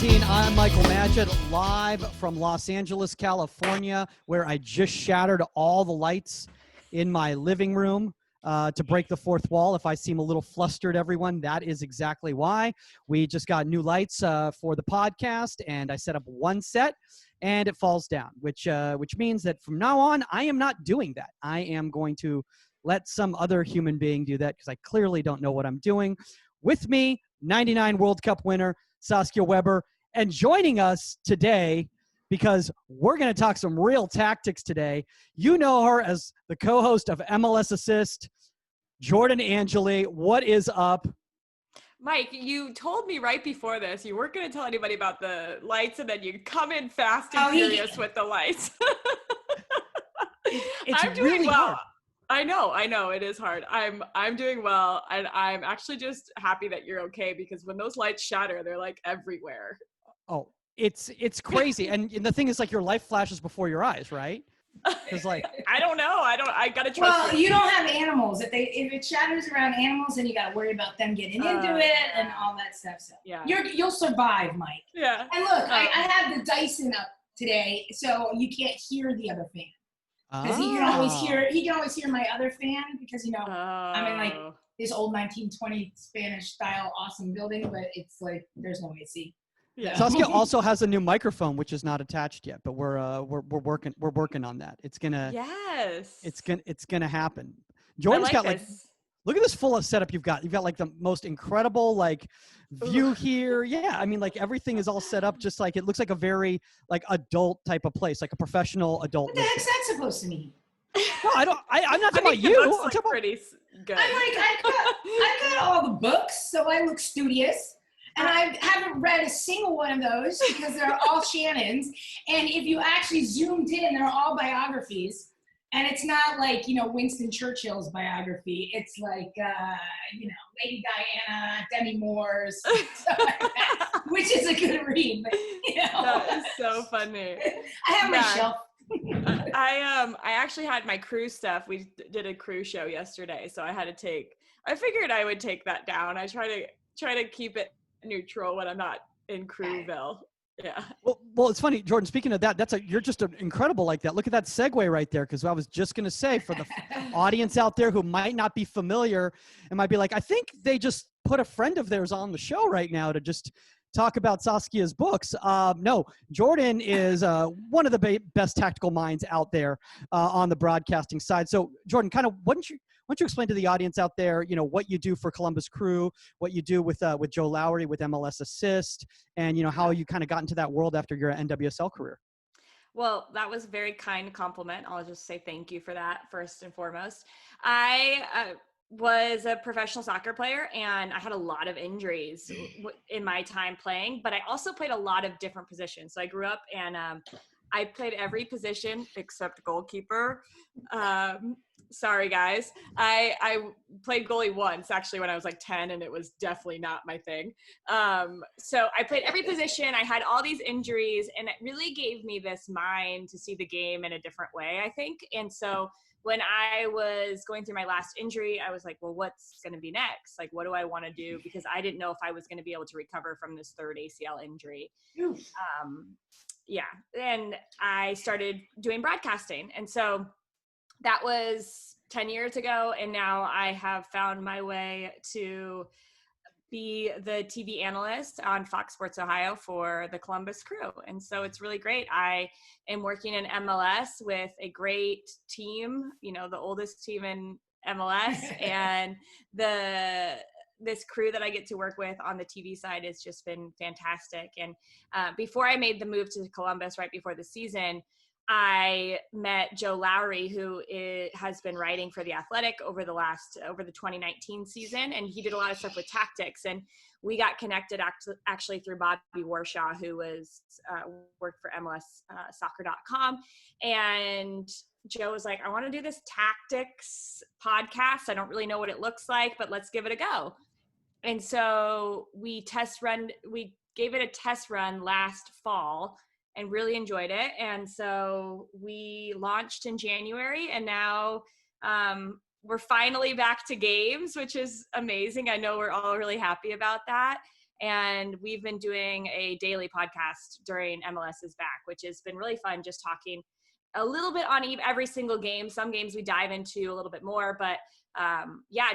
I18. I'm Michael Magid, live from Los Angeles, California, where I just shattered all the lights in my living room to break the fourth wall. If I seem a little flustered, everyone, that is exactly why. We just got new lights for the podcast, and I set up one set, and it falls down, which means that from now on, I am not doing that. I am going to let some other human being do that because I clearly don't know what I'm doing. With me, 99 World Cup winner, Saskia Weber, and joining us today, because we're going to talk some real tactics today. You know her as the co-host of MLS Assist, Jordan Angeli. What is up? Mike, you told me right before this you weren't going to tell anybody about the lights, and then you come in fast and furious with the lights. It's I'm doing really well. hard. I know it is hard. I'm doing well, and I'm actually just happy that you're okay, because when those lights shatter, they're like everywhere. Oh, it's crazy. And the thing is, like, your life flashes before your eyes, right? Because, like, I don't know. I gotta trust. Well, you don't have animals. If it shatters around animals, then you gotta worry about them getting into it and all that stuff. So yeah, you'll survive, Mike. Yeah. And look, I have the Dyson up today, so you can't hear the other fan. Because he can always hear my other fan, because I'm in like this old 1920 Spanish style awesome building, but it's like there's no AC. Yeah. Saskia also has a new microphone, which is not attached yet, but we're working on that. It's gonna happen. Jordan's got look at this full of setup you've got. You've got like the most incredible like view here. Yeah, I mean, like everything is all set up just like it looks like a very like adult type of place, like a professional adult. What the heck's that supposed to mean? No, I'm not talking about you. I'm talking about pretty good. I'm like, I got all the books, so I look studious. And I haven't read a single one of those because they're all Shannon's. And if you actually zoomed in, they're all biographies. And it's not like, Winston Churchill's biography. It's like, Lady Diana, Demi Moore's, stuff like that, which is a good read. But, That is so funny. I have my shelf. I actually had my crew stuff. We did a crew show yesterday, so I figured I would take that down. I try to keep it neutral when I'm not in Crewville. Yeah. Well, it's funny, Jordan. Speaking of that, you're just incredible like that. Look at that segue right there, because I was just going to say, for the audience out there who might not be familiar and might be like, I think they just put a friend of theirs on the show right now to just talk about Saskia's books. No, Jordan is one of the best tactical minds out there on the broadcasting side. So, Jordan, kind of, why don't you explain to the audience out there, what you do for Columbus Crew, what you do with Joe Lowry, with MLS Assist, and, how you kind of got into that world after your NWSL career. Well, that was a very kind compliment. I'll just say thank you for that, first and foremost. I was a professional soccer player, and I had a lot of injuries in my time playing, but I also played a lot of different positions. So I grew up and I played every position except goalkeeper. Sorry, guys. I played goalie once, actually, when I was like 10, and it was definitely not my thing. So I played every position. I had all these injuries, and it really gave me this mind to see the game in a different way, I think. And so when I was going through my last injury, I was like, well, what's going to be next? Like, what do I want to do? Because I didn't know if I was going to be able to recover from this third ACL injury. And I started doing broadcasting. And so that was 10 years ago. And now I have found my way to be the TV analyst on Fox Sports Ohio for the Columbus Crew. And so it's really great. I am working in MLS with a great team, the oldest team in MLS, and this crew that I get to work with on the TV side has just been fantastic. And before I made the move to Columbus, right before the season, I met Joe Lowry, who has been writing for The Athletic over the 2019 season, and he did a lot of stuff with tactics. And we got connected actually through Bobby Warshaw, who worked for MLSsoccer.com. And Joe was like, I want to do this tactics podcast. I don't really know what it looks like, but let's give it a go. And so we gave it a test run last fall and really enjoyed it. And so we launched in January, and now we're finally back to games, which is amazing. I know we're all really happy about that. And we've been doing a daily podcast during MLS is back, which has been really fun, just talking a little bit on every single game. Some games we dive into a little bit more, but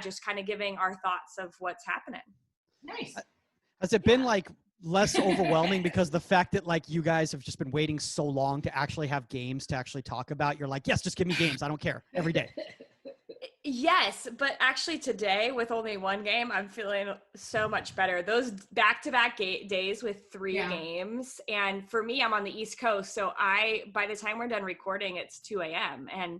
just kind of giving our thoughts of what's happening. Nice. Has it been like less overwhelming because the fact that like you guys have just been waiting so long to actually have games to actually talk about? You're like, yes, just give me games. I don't care. Every day. Yes, but actually today with only one game, I'm feeling so much better. Those back-to-back days with 3 games, and for me, I'm on the East Coast, so by the time we're done recording, it's 2 a.m. And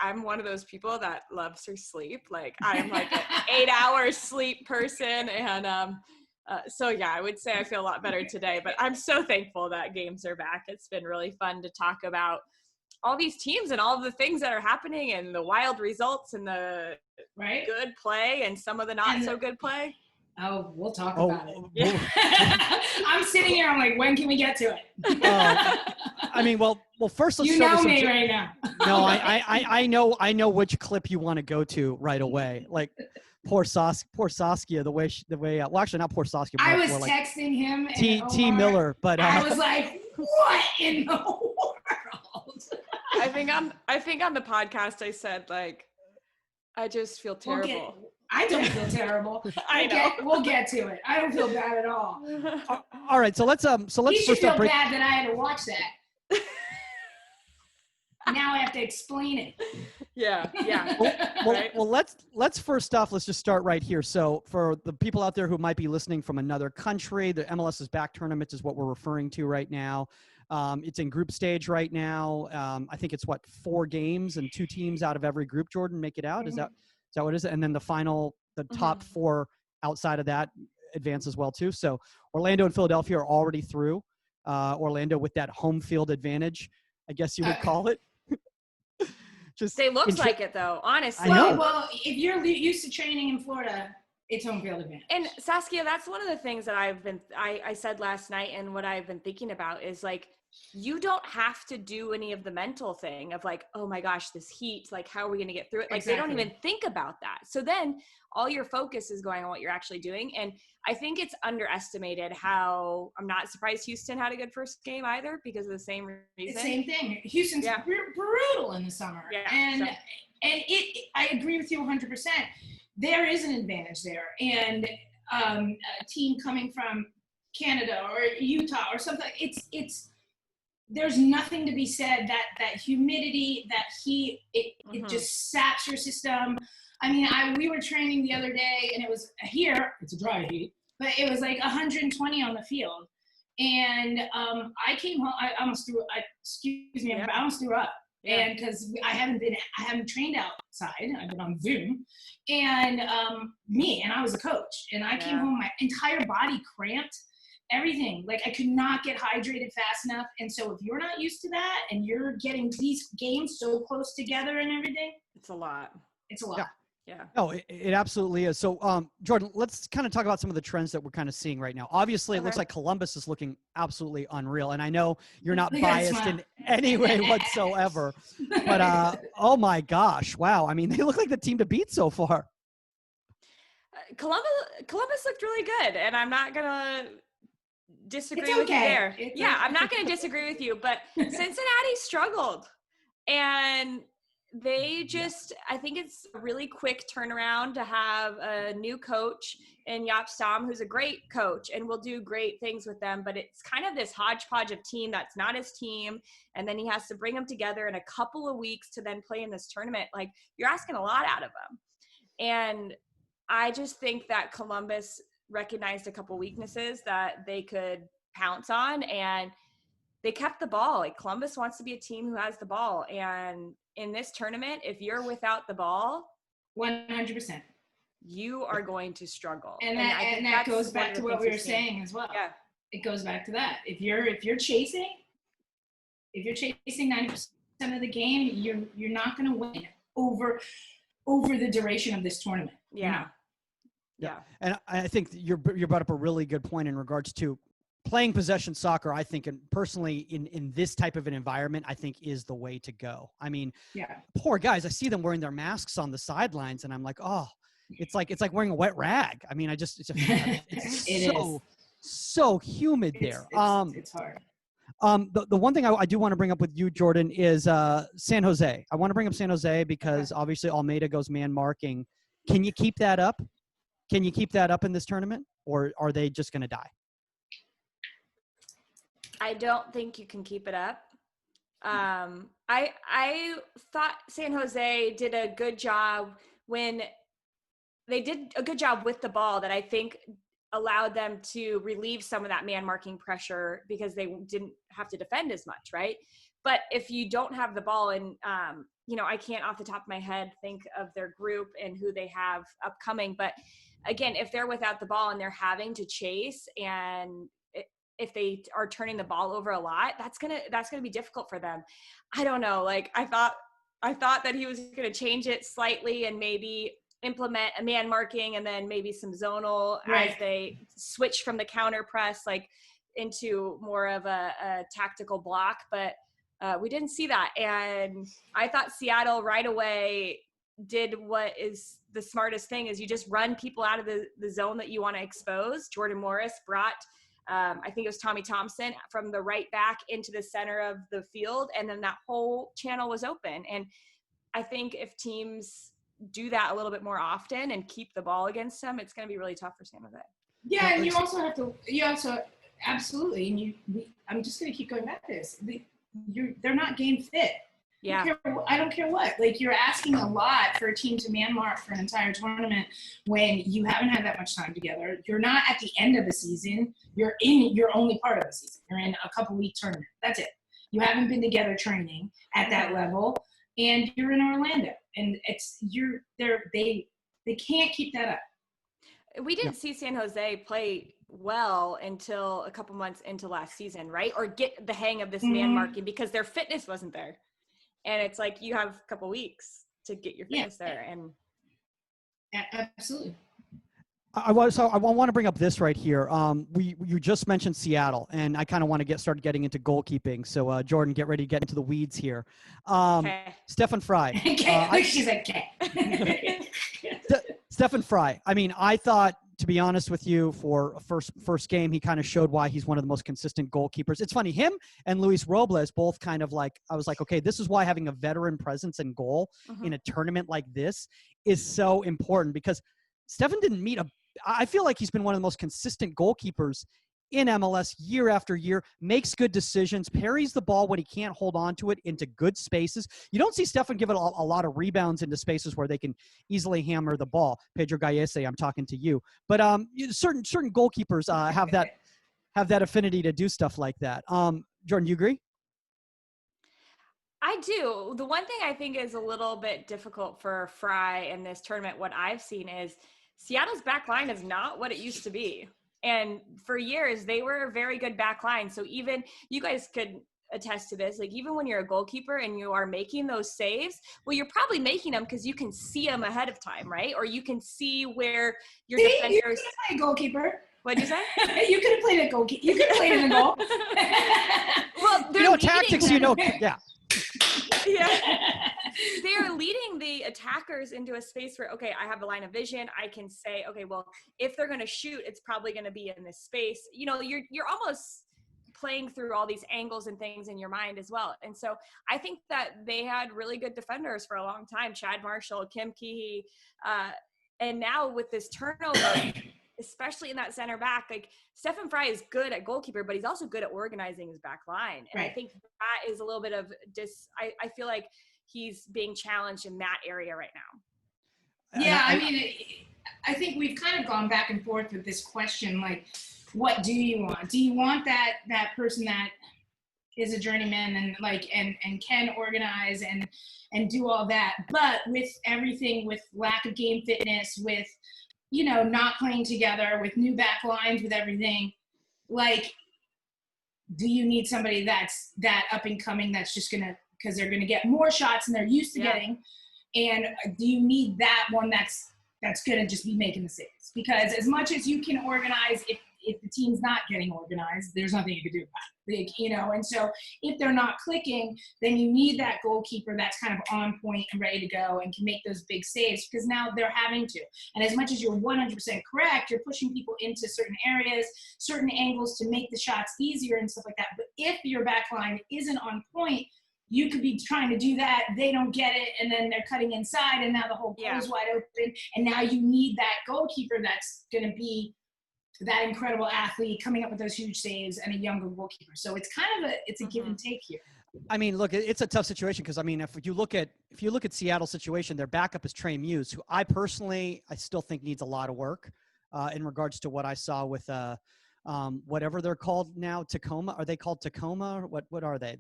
I'm one of those people that loves her sleep. Like I'm like an 8-hour sleep person, and I would say I feel a lot better today. But I'm so thankful that games are back. It's been really fun to talk about all these teams and all of the things that are happening and the wild results and the good play and some of the not so good play. Oh, we'll talk about it. I'm sitting here. I'm like, when can we get to it? I mean, well, first let's you start know with me right now. No, I know which clip you want to go to right away. Like poor Saskia, the way well, actually not poor Saskia. I was like texting him and T Omar, Miller, but I was like, what in the world? I think on the podcast I said like, I just feel terrible. I don't feel terrible. We'll get to it. I don't feel bad at all. All right, so let's You should feel bad that I had to watch that. Now I have to explain it. Yeah. Well, let's first off, let's just start right here. So for the people out there who might be listening from another country, the MLS is back tournament is what we're referring to right now. It's in group stage right now. I think it's 4 games and 2 teams out of every group. Jordan, make it out. Is that what it is? And then the top 4 outside of that advance as well too. So Orlando and Philadelphia are already through. Orlando with that home field advantage, I guess you would call it. They looks like it though, honestly. Well, if you're used to training in Florida, it's home field advantage. And Saskia, that's one of the things that I said last night, and what I've been thinking about is like, you don't have to do any of the mental thing of like, oh my gosh, this heat, like how are we going to get through it? Like They don't even think about that. So then all your focus is going on what you're actually doing. And I think it's underestimated how, I'm not surprised Houston had a good first game either because of the same reason. The same thing. Houston's brutal in the summer. Yeah, and I agree with you 100%. There is an advantage there. And a team coming from Canada or Utah or something, there's nothing to be said. That humidity, that heat, it just saps your system. I mean, we were training the other day, and it was here. It's a dry heat, but it was like 120 on the field, and I came home. I almost threw. I almost threw up, and because I haven't trained outside. I've been on Zoom, and I was a coach, and I came home. My entire body cramped. Everything, like I could not get hydrated fast enough. And so if you're not used to that and you're getting these games so close together and everything, it's a lot. Yeah. No, it absolutely is. So, Jordan, let's kind of talk about some of the trends that we're kind of seeing right now. Obviously, it looks like Columbus is looking absolutely unreal. And I know you're not biased in any way whatsoever, but oh my gosh. Wow. I mean, they look like the team to beat so far. Columbus looked really good, and I'm not going to disagree with you there. I'm not going to disagree with you, but Cincinnati struggled, and they just, I think it's a really quick turnaround to have a new coach in Jaap Stam, who's a great coach and will do great things with them, but it's kind of this hodgepodge of team that's not his team, and then he has to bring them together in a couple of weeks to then play in this tournament. Like, you're asking a lot out of them. And I just think that Columbus recognized a couple weaknesses that they could pounce on, and they kept the ball. Like, Columbus wants to be a team who has the ball, and in this tournament, if you're without the ball, 100%, you are going to struggle. And that goes back to what we were saying as well. Yeah, it goes back to that. If you're chasing 90% of the game, you're not going to win over the duration of this tournament. Yeah. And I think you brought up a really good point in regards to playing possession soccer. I think, and personally in this type of an environment, I think is the way to go. I mean, poor guys, I see them wearing their masks on the sidelines, and I'm like, oh, it's like wearing a wet rag. I mean, it's so humid there. It's hard. The one thing I do want to bring up with you, Jordan, is San Jose. I want to bring up San Jose because obviously Almeida goes man marking. Can you keep that up? Can you keep that up in this tournament, or are they just going to die? I don't think you can keep it up. I thought San Jose did a good job when they did a good job with the ball that I think allowed them to relieve some of that man marking pressure because they didn't have to defend as much, right? But if you don't have the ball and, I can't off the top of my head think of their group and who they have upcoming. But again, if they're without the ball and they're having to chase and if they are turning the ball over a lot, that's gonna be difficult for them. I don't know. Like I thought that he was gonna change it slightly and maybe implement a man marking and then maybe some zonal as they switch from the counter press like into more of a tactical block. But we didn't see that. And I thought Seattle right away did what is the smartest thing is you just run people out of the zone that you want to expose. Jordan Morris brought I think it was Tommy Thompson from the right back into the center of the field. And then that whole channel was open. And I think if teams do that a little bit more often and keep the ball against them, it's going to be really tough for San Jose. Yeah. And you also absolutely. And I'm just going to keep going back to this. They're not game fit. Yeah. I don't care what. Like you're asking a lot for a team to man mark for an entire tournament when you haven't had that much time together. You're not at the end of the season. You're only part of the season. You're in a couple-week tournament. That's it. You haven't been together training at that level, and you're in Orlando, and they can't keep that up. We didn't see San Jose play well until a couple months into last season, right? Or get the hang of this man marking because their fitness wasn't there. And it's like you have a couple weeks to get your fitness there. And absolutely. I want to bring up this right here. You just mentioned Seattle, and I kind of want to start getting into goalkeeping. So Jordan, get ready to get into the weeds here. Stefan Frei. She's like, okay. Stefan Frei. I mean, I thought, to be honest with you, for first game, he kind of showed why he's one of the most consistent goalkeepers. It's funny, him and Luis Robles both kind of like, I was like, okay, this is why having a veteran presence in goal in a tournament like this is so important, because Stefan didn't meet I feel like he's been one of the most consistent goalkeepers in MLS year after year, makes good decisions, parries the ball when he can't hold on to it into good spaces. You don't see Stefan give it a lot of rebounds into spaces where they can easily hammer the ball. Pedro Gallese, I'm talking to you. But certain goalkeepers have that affinity to do stuff like that. Jordan, you agree? I do. The one thing I think is a little bit difficult for Frei in this tournament, what I've seen is Seattle's back line is not what it used to be. And for years, they were a very good back line. So even you guys could attest to this, like even when you're a goalkeeper and you are making those saves, well, you're probably making them because you can see them ahead of time, right? Or you can see where your defenders. You could have played goalkeeper. What'd you say? You could have played a goalkeeper. You could have played in the goal. Well, tactics, yeah. Yeah. They're leading the attackers into a space where, okay, I have a line of vision. I can say, okay, well, if they're going to shoot, it's probably going to be in this space. You know, you're almost playing through all these angles and things in your mind as well. And so I think that they had really good defenders for a long time, Chad Marshall, Kim Keehee, and now with this turnover, especially in that center back, like Stefan Frei is good at goalkeeper, but he's also good at organizing his back line. And I think that is a little bit of I feel like he's being challenged in that area right now. Yeah, I mean, I think we've kind of gone back and forth with this question, like, what do you want? Do you want that person that is a journeyman and like and can organize and do all that, but with everything, with lack of game fitness, with not playing together, with new back lines, with everything, like, do you need somebody that's that up and coming that's just because they're gonna get more shots than they're used to getting, and do you need that one that's gonna just be making the saves? Because as much as you can organize, if the team's not getting organized, there's nothing you can do about it. You know, and so if they're not clicking, then you need that goalkeeper that's kind of on point and ready to go and can make those big saves, because now they're having to. And as much as you're 100% correct, you're pushing people into certain areas, certain angles to make the shots easier and stuff like that. But if your back line isn't on point, you could be trying to do that, they don't get it, and then they're cutting inside, and now the whole goal is wide open, and now you need that goalkeeper that's going to be that incredible athlete coming up with those huge saves, and a younger goalkeeper. So it's kind of a give and take here. I mean, look, it's a tough situation because, I mean, if you look at Seattle's situation, their backup is Trey Muse, who I still think needs a lot of work in regards to what I saw with whatever they're called now, Tacoma. Are they called Tacoma? Or what are they?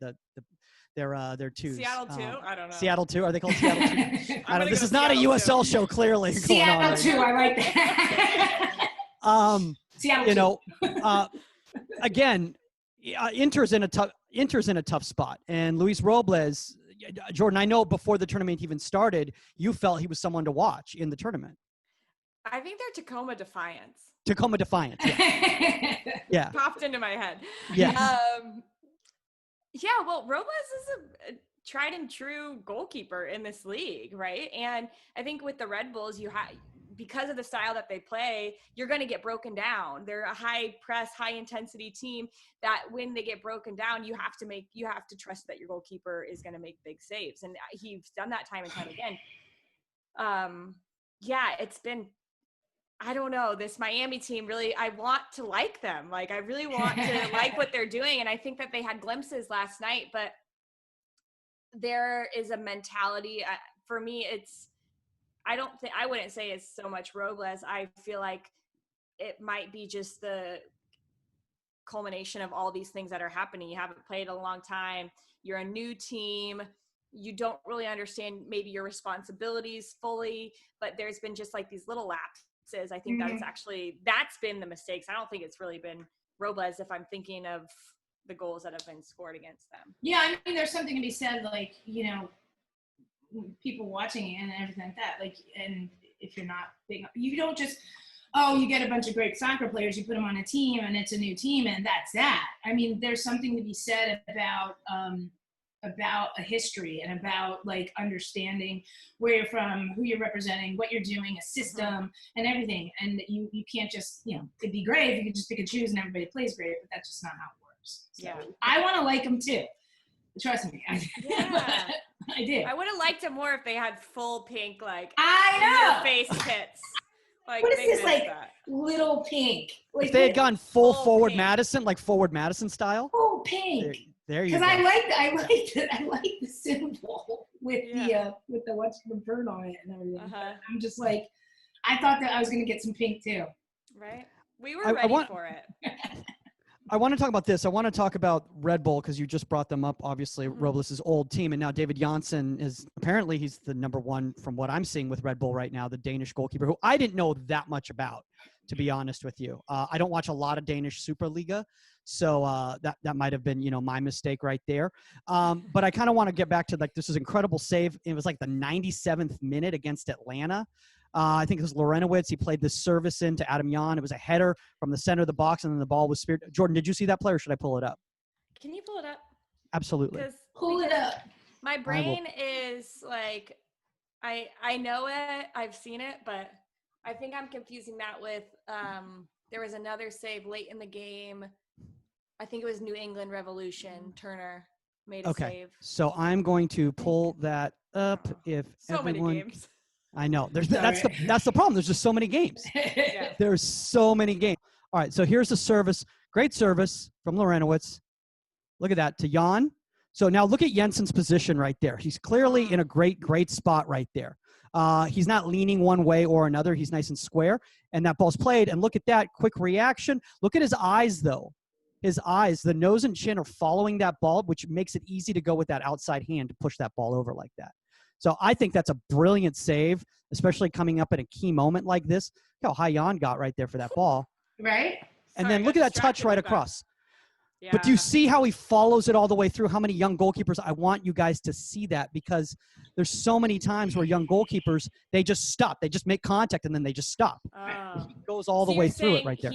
They're twos. Seattle 2? I don't know. Seattle 2? Are they called Seattle 2? I don't. This is not a USL show, clearly. Seattle 2. I like that. Seattle 2. You know, again, Inter's in a tough spot, and Luis Robles, Jordan, I know before the tournament even started, you felt he was someone to watch in the tournament. I think they're Tacoma Defiance. Tacoma Defiance. Yeah. Yeah. Popped into my head. Yeah. Yeah, well, Robles is a tried and true goalkeeper in this league, right? And I think with the Red Bulls, because of the style that they play, you're going to get broken down. They're a high press, high intensity team that when they get broken down, you have to trust that your goalkeeper is going to make big saves. And he's done that time and time again. Yeah, it's been, I don't know, this Miami team really, I want to like them. Like, I really want to like what they're doing. And I think that they had glimpses last night, but there is a mentality. For me, I wouldn't say it's so much Robles. I feel like it might be just the culmination of all these things that are happening. You haven't played a long time. You're a new team. You don't really understand maybe your responsibilities fully, but there's been just like these little lapses. I think that's been the mistakes. I don't think it's really been Robles if I'm thinking of the goals that have been scored against them. Yeah, I mean, there's something to be said, like, you know, people watching it and everything like that. Like, and if you're not big, you don't just, you get a bunch of great soccer players, you put them on a team and it's a new team and that's that. I mean, there's something to be said about a history and about like understanding where you're from, who you're representing, what you're doing, a system and everything. And you can't just, you know, it'd be great if you could just pick and choose and everybody plays great, but that's just not how it works. So yeah. I want to like them too. Trust me. Yeah. I do. I would have liked it more if they had full pink, like, I know. face pits. Like, what is this, like, little pink? Like, if they had gone full forward pink. Madison, like forward Madison style. Full pink. There you go. Because I like the symbol with the bird on it and everything. Uh-huh. I'm just like, I thought that I was gonna get some pink too. Right. We were ready for it. I want to talk about this. I want to talk about Red Bull because you just brought them up, obviously, Robles' old team. And now David Janssen is apparently he's the number one from what I'm seeing with Red Bull right now, the Danish goalkeeper, who I didn't know that much about, to be honest with you. I don't watch a lot of Danish Superliga, so that might have been, you know, my mistake right there. But I kind of want to get back to, like, this is incredible save. It was like the 97th minute against Atlanta. I think it was Lorenowitz. He played this service in to Adam Jan. It was a header from the center of the box, and then the ball was speared. Jordan, did you see that play, or should I pull it up? Can you pull it up? Absolutely. Pull it up. My brain is like, I know it, I've seen it, but I think I'm confusing that with there was another save late in the game. I think it was New England Revolution. Turner made a save. So I'm going to pull that up. If so everyone, many games. I know. That's the problem. There's just so many games. Yeah. There's so many games. All right, so here's the service. Great service from Lorenowitz. Look at that, to Jan. So now look at Jensen's position right there. He's clearly in a great spot right there. He's not leaning one way or another. He's nice and square. And that ball's played. And look at that quick reaction. Look at his eyes, though. His eyes, the nose and chin are following that ball, which makes it easy to go with that outside hand to push that ball over like that. So I think that's a brilliant save, especially coming up in a key moment like this. Look how high Jan got right there for that ball. Right. And then look at that touch right across. Yeah. But do you see how he follows it all the way through? How many young goalkeepers? I want you guys to see that, because there's so many times where young goalkeepers, they just stop. They just make contact and then they just stop. He goes all the way through it right there.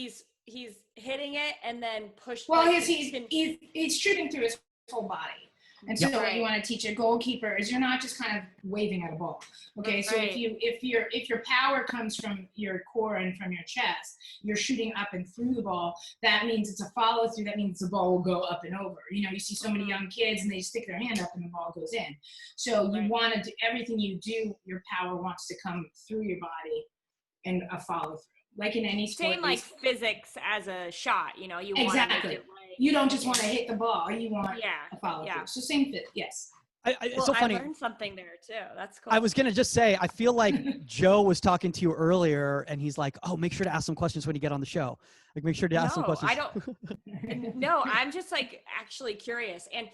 he's hitting it and then pushed. Well, like, he's shooting through his whole body. And so what you want to teach a goalkeeper is you're not just kind of waving at a ball. Okay, so if your power comes from your core and from your chest, you're shooting up and through the ball. That means it's a follow through. That means the ball will go up and over. You know, you see so many young kids and they stick their hand up and the ball goes in. So you want to do everything you do. Your power wants to come through your body and a follow through. Like in any sport. Same like physics as a shot. You know, you exactly. want to make it right. You don't just want to hit the ball. You want a follow through. So same fit. Yes. It's so funny. I learned something there too. That's cool. I was going to just say, I feel like Joe was talking to you earlier and he's like, oh, make sure to ask some questions when you get on the show. Like, make sure to ask some questions. I don't. No, I'm just like actually curious. And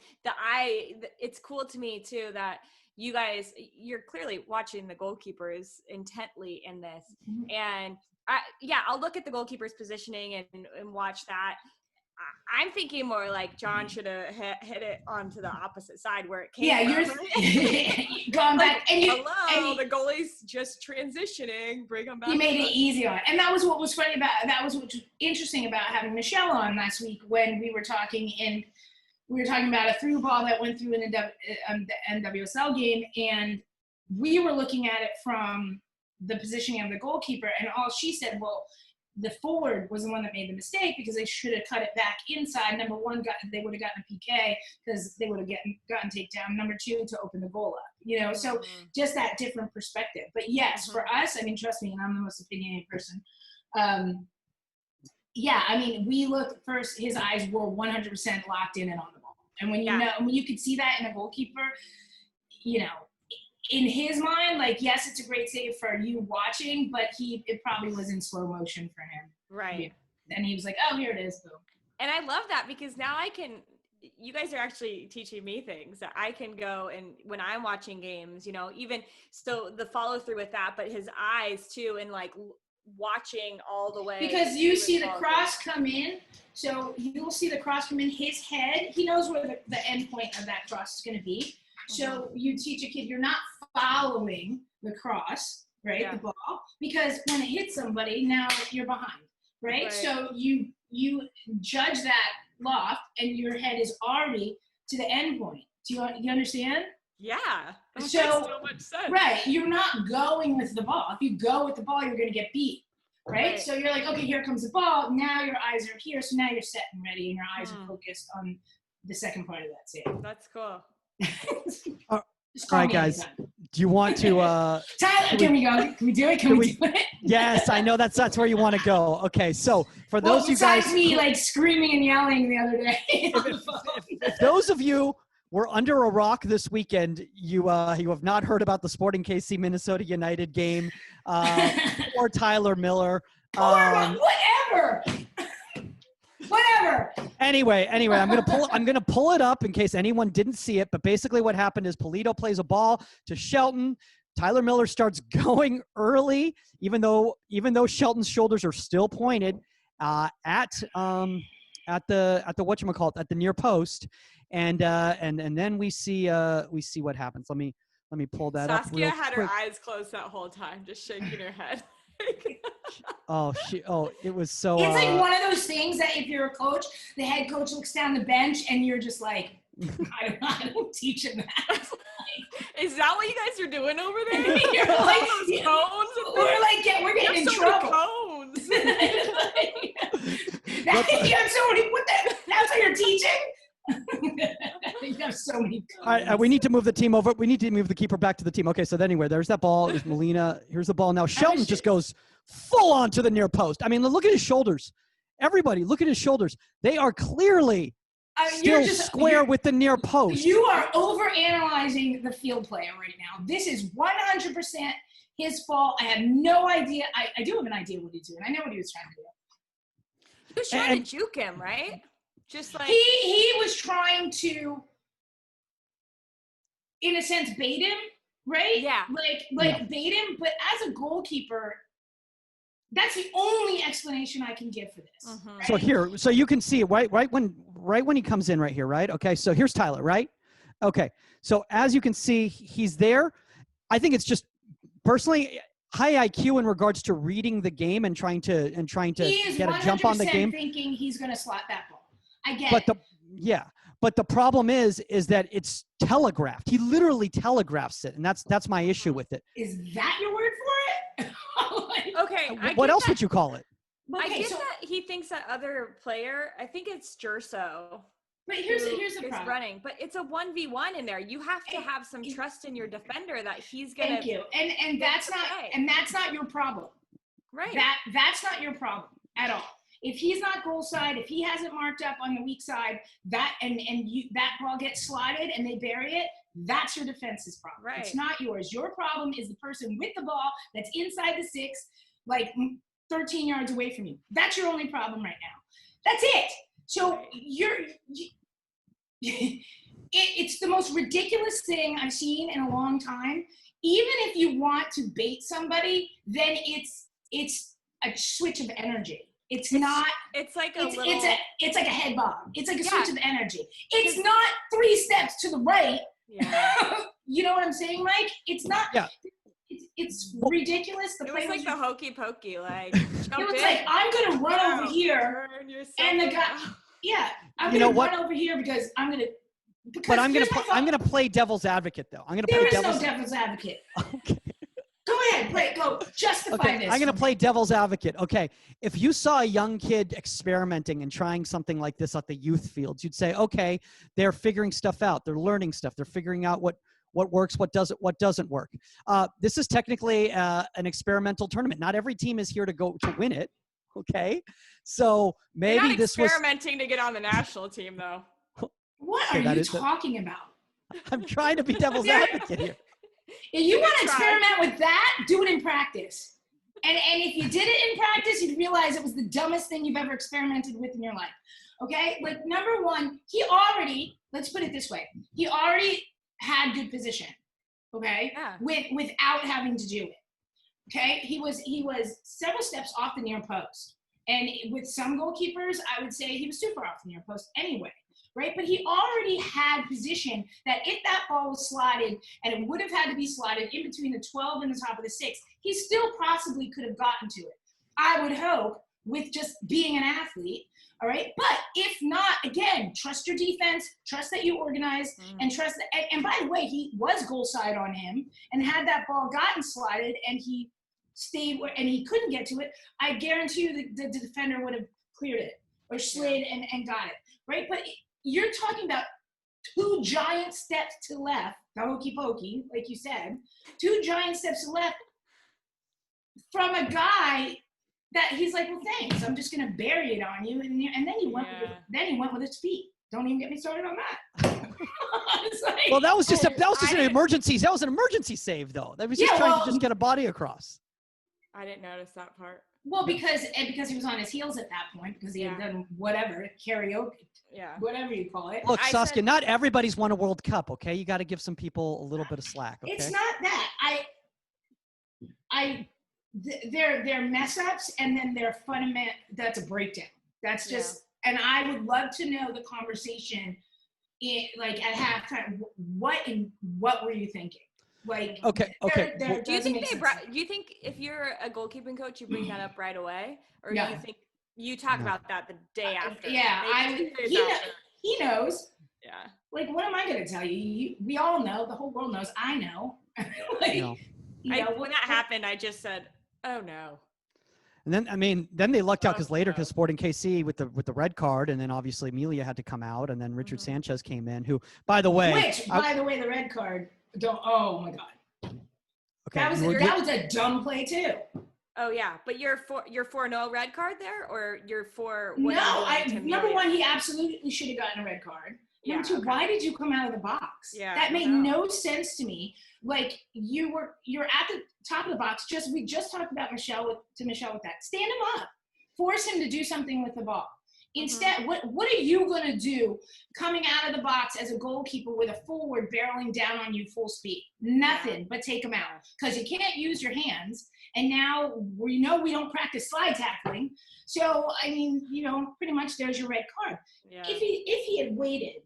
it's cool to me too that you guys, you're clearly watching the goalkeepers intently in this. Mm-hmm. And I'll look at the goalkeeper's positioning and watch that. I'm thinking more like John should have hit it onto the opposite side where it came from. You're going back. And the goalie's just transitioning. Bring them back. He made it easy on it. And that was what was funny that was what was interesting about having Michelle on last week when we were talking about a through ball that went through in the NWSL game, and we were looking at it from the positioning of the goalkeeper, and all she said, well, the forward was the one that made the mistake because they should have cut it back inside. Number one, they would have gotten a PK because they would have gotten takedown. Number two, to open the goal up. You know, so just that different perspective. But yes, for us, I mean, trust me, and I'm the most opinionated person. I mean, we looked first. His eyes were 100% locked in and on the ball. And when you could see that in a goalkeeper, you know, in his mind, like, yes, it's a great save for you watching, but it probably was in slow motion for him. Right. And he was like, oh, here it is. Boom. And I love that because now you guys are actually teaching me things that I can go and when I'm watching games, you know, even so the follow through with that, but his eyes too, and like watching all the way. Because you see the cross come in. So you'll see the cross come in, his head. He knows where the end point of that cross is going to be. So you teach a kid, you're not following the cross, right? Yeah. The ball, because when it hits somebody, now you're behind, right? So you judge that loft and your head is already to the end point. Do you understand? Yeah. That makes so much sense. Right. You're not going with the ball. If you go with the ball, you're going to get beat. Right? So you're like, okay, here comes the ball. Now your eyes are here. So now you're set and ready and your eyes are focused on the second part of that save. That's cool. All right, guys. Do you want to Tyler, can we go? Can we do it? Can we do it? Yes, I know that's where you want to go. Okay, so for those you guys, besides me like screaming and yelling the other day. if those of you were under a rock this weekend, you have not heard about the Sporting KC Minnesota United game or Tyler Miller. Whatever. Anyway, I'm gonna pull it up in case anyone didn't see it. But basically, what happened is Polito plays a ball to Shelton. Tyler Miller starts going early, even though Shelton's shoulders are still pointed at the whatchamacallit, at the near post, and then we see what happens. Let me pull that up. Saskia had her eyes closed that whole time, just shaking her head. It was so. It's like one of those things that if you're a coach, the head coach looks down the bench and you're just like, I don't teach him that. Is that what you guys are doing over there? You're like those cones. We're getting in trouble. Cones. That's what you're teaching. You have so many. All right, we need to move the team over. We need to move the keeper back to the team. Okay, so then anyway, there's that ball. There's Molina. Here's the ball. Now Shelton just goes full on to the near post. I mean, look at his shoulders. Everybody, look at his shoulders. They are clearly still square with the near post. You are overanalyzing the field player right now. This is 100% his fault. I have no idea. I do have an idea what he's doing. I know what he was trying to do. He was trying to juke him, right? Just like he was trying to, in a sense, bait him, right? Yeah. Bait him. But as a goalkeeper, that's the only explanation I can give for this. Right? So you can see it right when he comes in right here, right? Okay, so here's Tyler, right? Okay, so as you can see, he's there. I think it's just personally, high IQ in regards to reading the game and trying to get a jump on the game. Thinking he's going to slot that ball. I get but it. But the problem is that it's telegraphed. He literally telegraphs it, and that's my issue with it. Is that your word for it? Okay. What else would you call it? I get that he thinks that other player, I think it's Jerso. But here's the problem. Running, but it's a 1v1 in there. You have to have some trust in your defender that he's gonna. Thank you. And that's not your problem. Right. That's not your problem at all. If he's not goal side, if he hasn't marked up on the weak side, that ball gets slotted and they bury it, that's your defense's problem. Right. It's not yours. Your problem is the person with the ball that's inside the 6, like 13 yards away from you. That's your only problem right now. That's it. So it's the most ridiculous thing I've seen in a long time. Even if you want to bait somebody, then it's a switch of energy. It's like a head bob. It's like a switch of energy. It's not 3 steps to the right. Yeah. You know what I'm saying, Mike? It's not. Yeah. It's ridiculous. It was like the hokey pokey, like it was like, I'm gonna run over here, and the guy, I'm gonna run over here because I'm gonna. But I'm gonna play devil's advocate though. There is no devil's advocate. Okay. Go ahead, go justify this. I'm gonna play devil's advocate. Okay, if you saw a young kid experimenting and trying something like this at the youth fields, you'd say, okay, they're figuring stuff out. They're learning stuff. They're figuring out what works, what doesn't work. This is technically an experimental tournament. Not every team is here to win it. Okay, so maybe this was experimenting to get on the national team, though. What are you talking about? I'm trying to be devil's advocate here. If you want to experiment with that, do it in practice. And if you did it in practice, you'd realize it was the dumbest thing you've ever experimented with in your life. Okay, like number one, let's put it this way, he already had good position, okay, without having to do it. Okay, he was several steps off the near post, and with some goalkeepers, I would say he was super off the near post anyway, right? But he already had position that if that ball was slotted, and it would have had to be slotted in between the 12 and the top of the 6, he still possibly could have gotten to it. I would hope, with just being an athlete. All right. But if not, again, trust your defense, trust that you organize, and trust that. And by the way, he was goal side on him, and had that ball gotten slotted and he stayed and he couldn't get to it, I guarantee you the defender would have cleared it or slid and got it. Right. But you're talking about 2 giant steps to left, the hokey pokey, like you said, 2 giant steps to left from a guy that he's like, well, thanks. I'm just gonna bury it on you, and then he went with his feet. Don't even get me started on that. Well, that was just an emergency. That was an emergency save, though. That was just trying to just get a body across. I didn't notice that part. Well, because he was on his heels at that point because he had done whatever karaoke, whatever you call it. Look, Saskia, not everybody's won a World Cup. Okay, you got to give some people a little bit of slack. Okay? It's not that they're mess ups, and then they're fundamental. That's a breakdown. That's just, and I would love to know the conversation, at halftime. What were you thinking? Like, okay. Do you think if you're a goalkeeping coach, you bring that up right away, or do you think you talk about that the day after? He knows. Yeah. Like, what am I going to tell you? We all know. The whole world knows. I know. When that happened, I just said, "Oh no." And then they lucked out because Sporting KC with the red card, and then obviously Emilia had to come out, and then Richard Sanchez came in, who, by the way, the red card. Oh my God. Okay. That was a dumb play too. Oh yeah, but you're for no red card there, or you're for number one, he absolutely should have gotten a red card. Number two, why did you come out of the box? Yeah, that made no sense to me. Like, you're at the top of the box. We just talked about Michelle with that. Stand him up. Force him to do something with the ball. Instead, what are you going to do coming out of the box as a goalkeeper with a forward barreling down on you full speed? Nothing but take him out, because you can't use your hands. And now we don't practice slide tackling. So, I mean, pretty much there's your red card. Yeah. If he had waited,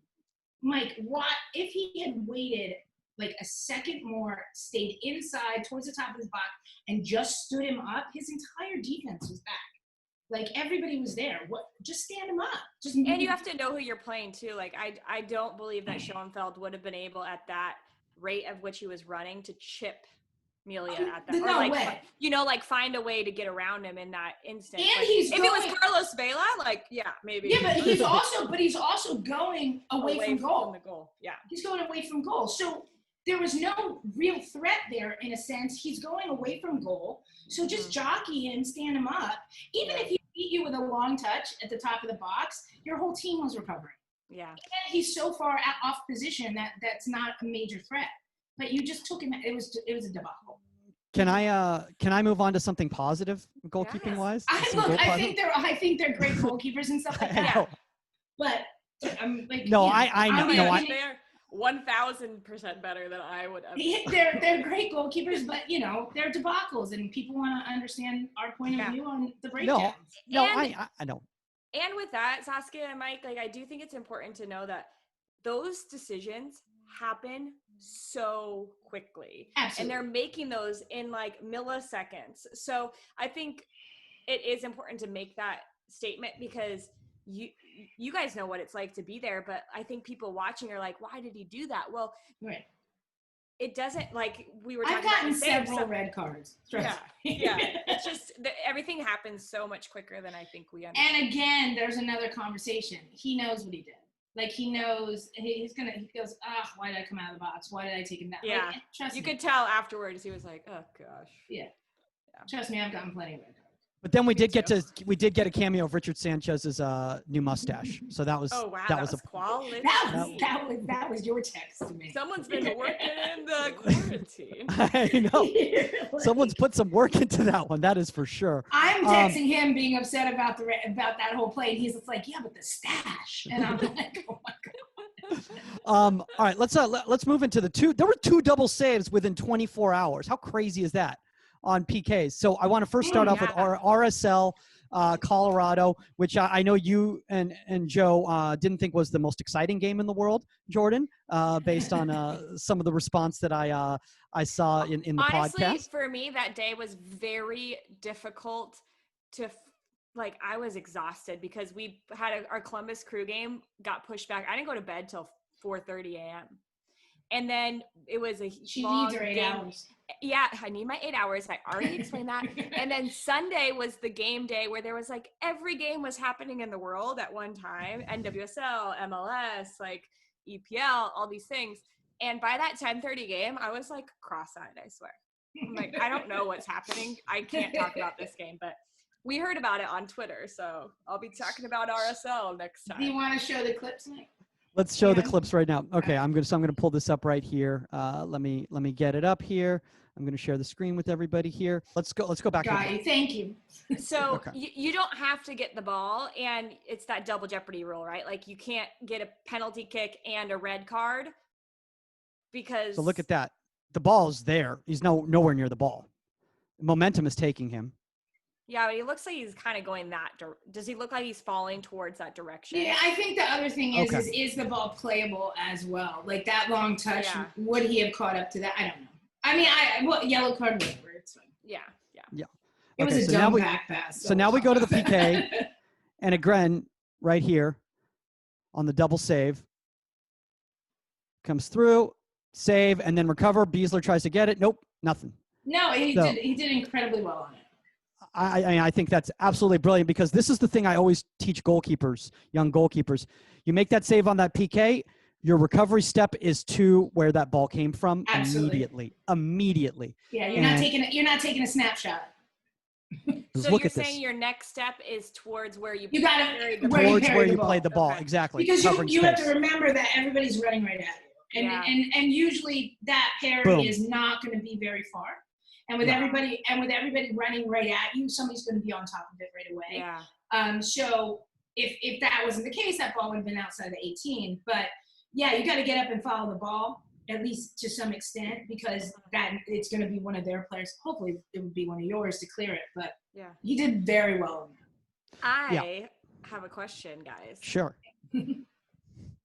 Mike, if he had waited like a second more, stayed inside towards the top of his box and just stood him up, his entire defense was back. Like everybody was there. What? Just stand him up. And you have to know who you're playing too. Like I don't believe that Schoenfeld would have been able at that rate of which he was running to chip Melia at that. No or way. Like find a way to get around him in that instant. And like, if it was Carlos Vela, like maybe. Yeah, but he's also going away from goal. From the goal. Yeah. He's going away from goal. So there was no real threat there in a sense. He's going away from goal. So just jockey him, stand him up. Even if he beat you with a long touch at the top of the box, your whole team was recovering. Yeah. And he's so far off position that's not a major threat. But you just took him. It was a debacle. Can I move on to something positive goalkeeping wise? I think they're great goalkeepers and stuff like that. But I'm like I know. They're 1,000% better than I would ever. They're great goalkeepers, but they're debacles, and people want to understand our point of view on the breakdowns. I know. And with that, Saskia and Mike, like I do think it's important to know that those decisions happen so quickly. Absolutely. And they're making those in like milliseconds. So I think it is important to make that statement because you guys know what it's like to be there, but I think people watching are like, why did he do that? Well, right. It doesn't, like we were talking I've gotten about several red cards. Yeah. It's just everything happens so much quicker than I think we understand. And again, there's another conversation. He knows what he did. Like he knows he goes, why did I come out of the box? Why did I take him down? Yeah. Like, trust me. You could tell afterwards he was like, oh gosh. Yeah. Trust me, I've gotten plenty of red cards. But then we did get a cameo of Richard Sanchez's new mustache. So that was that was quality. That was your text to me. Someone's been working in the quarantine. I know. Someone's put some work into that one. That is for sure. I'm texting him being upset about that whole play, and he's just like, yeah, but the stash. And I'm like, oh my god. All right, let's move into the two. There were 2 double saves within 24 hours. How crazy is that? On PKs. So I want to first start off with our RSL Colorado, which I know you and Joe didn't think was the most exciting game in the world, Jordan, based on some of the response that I saw in the Honestly, podcast. Honestly, for me, that day was very difficult to I was exhausted because we had our Columbus Crew game got pushed back. I didn't go to bed till 4:30 a.m. And then it was She long needs her 8 game. hours. Yeah, I need my 8 hours. I already explained that. And then Sunday was the game day where there was every game was happening in the world at one time. NWSL, MLS, EPL, all these things. And by that 10:30 game, I was cross-eyed, I swear. I'm like, I don't know what's happening. I can't talk about this game, but we heard about it on Twitter. So I'll be talking about RSL next time. Do you want to show the clips, Mike? Let's show the clips right now. Okay, I'm gonna pull this up right here. Let me get it up here. I'm gonna share the screen with everybody here. Let's go back. Got you. Thank you. So you don't have to get the ball, and it's that double jeopardy rule, right? You can't get a penalty kick and a red card because. So look at that. The ball's there. He's nowhere near the ball. Momentum is taking him. Yeah, but he looks like he's kind of going does he look like he's falling towards that direction? Yeah, I think the other thing is the ball playable as well? That long touch, would he have caught up to that? I don't know. I mean, yellow card, whatever. It's fine. Yeah. It was a dumb back pass. So now we go to the PK, and again, right here on the double save, comes through, save, and then recover. Beasler tries to get it. Nope, nothing. No, he did incredibly well on it. I think that's absolutely brilliant because this is the thing I always teach goalkeepers, young goalkeepers. You make that save on that PK, your recovery step is to where that ball came from. Absolutely. Immediately. Yeah, you're not taking a snapshot. So you're saying your next step is towards where you played the ball. Okay. Exactly. Because you have to remember that everybody's running right at you. And usually that parry is not going to be very far. And with everybody running right at you, somebody's going to be on top of it right away. Yeah. So if that wasn't the case, that ball would have been outside the 18. But yeah, you got to get up and follow the ball, at least to some extent, because it's going to be one of their players. Hopefully, it would be one of yours to clear it. But he did very well. I have a question, guys. Sure.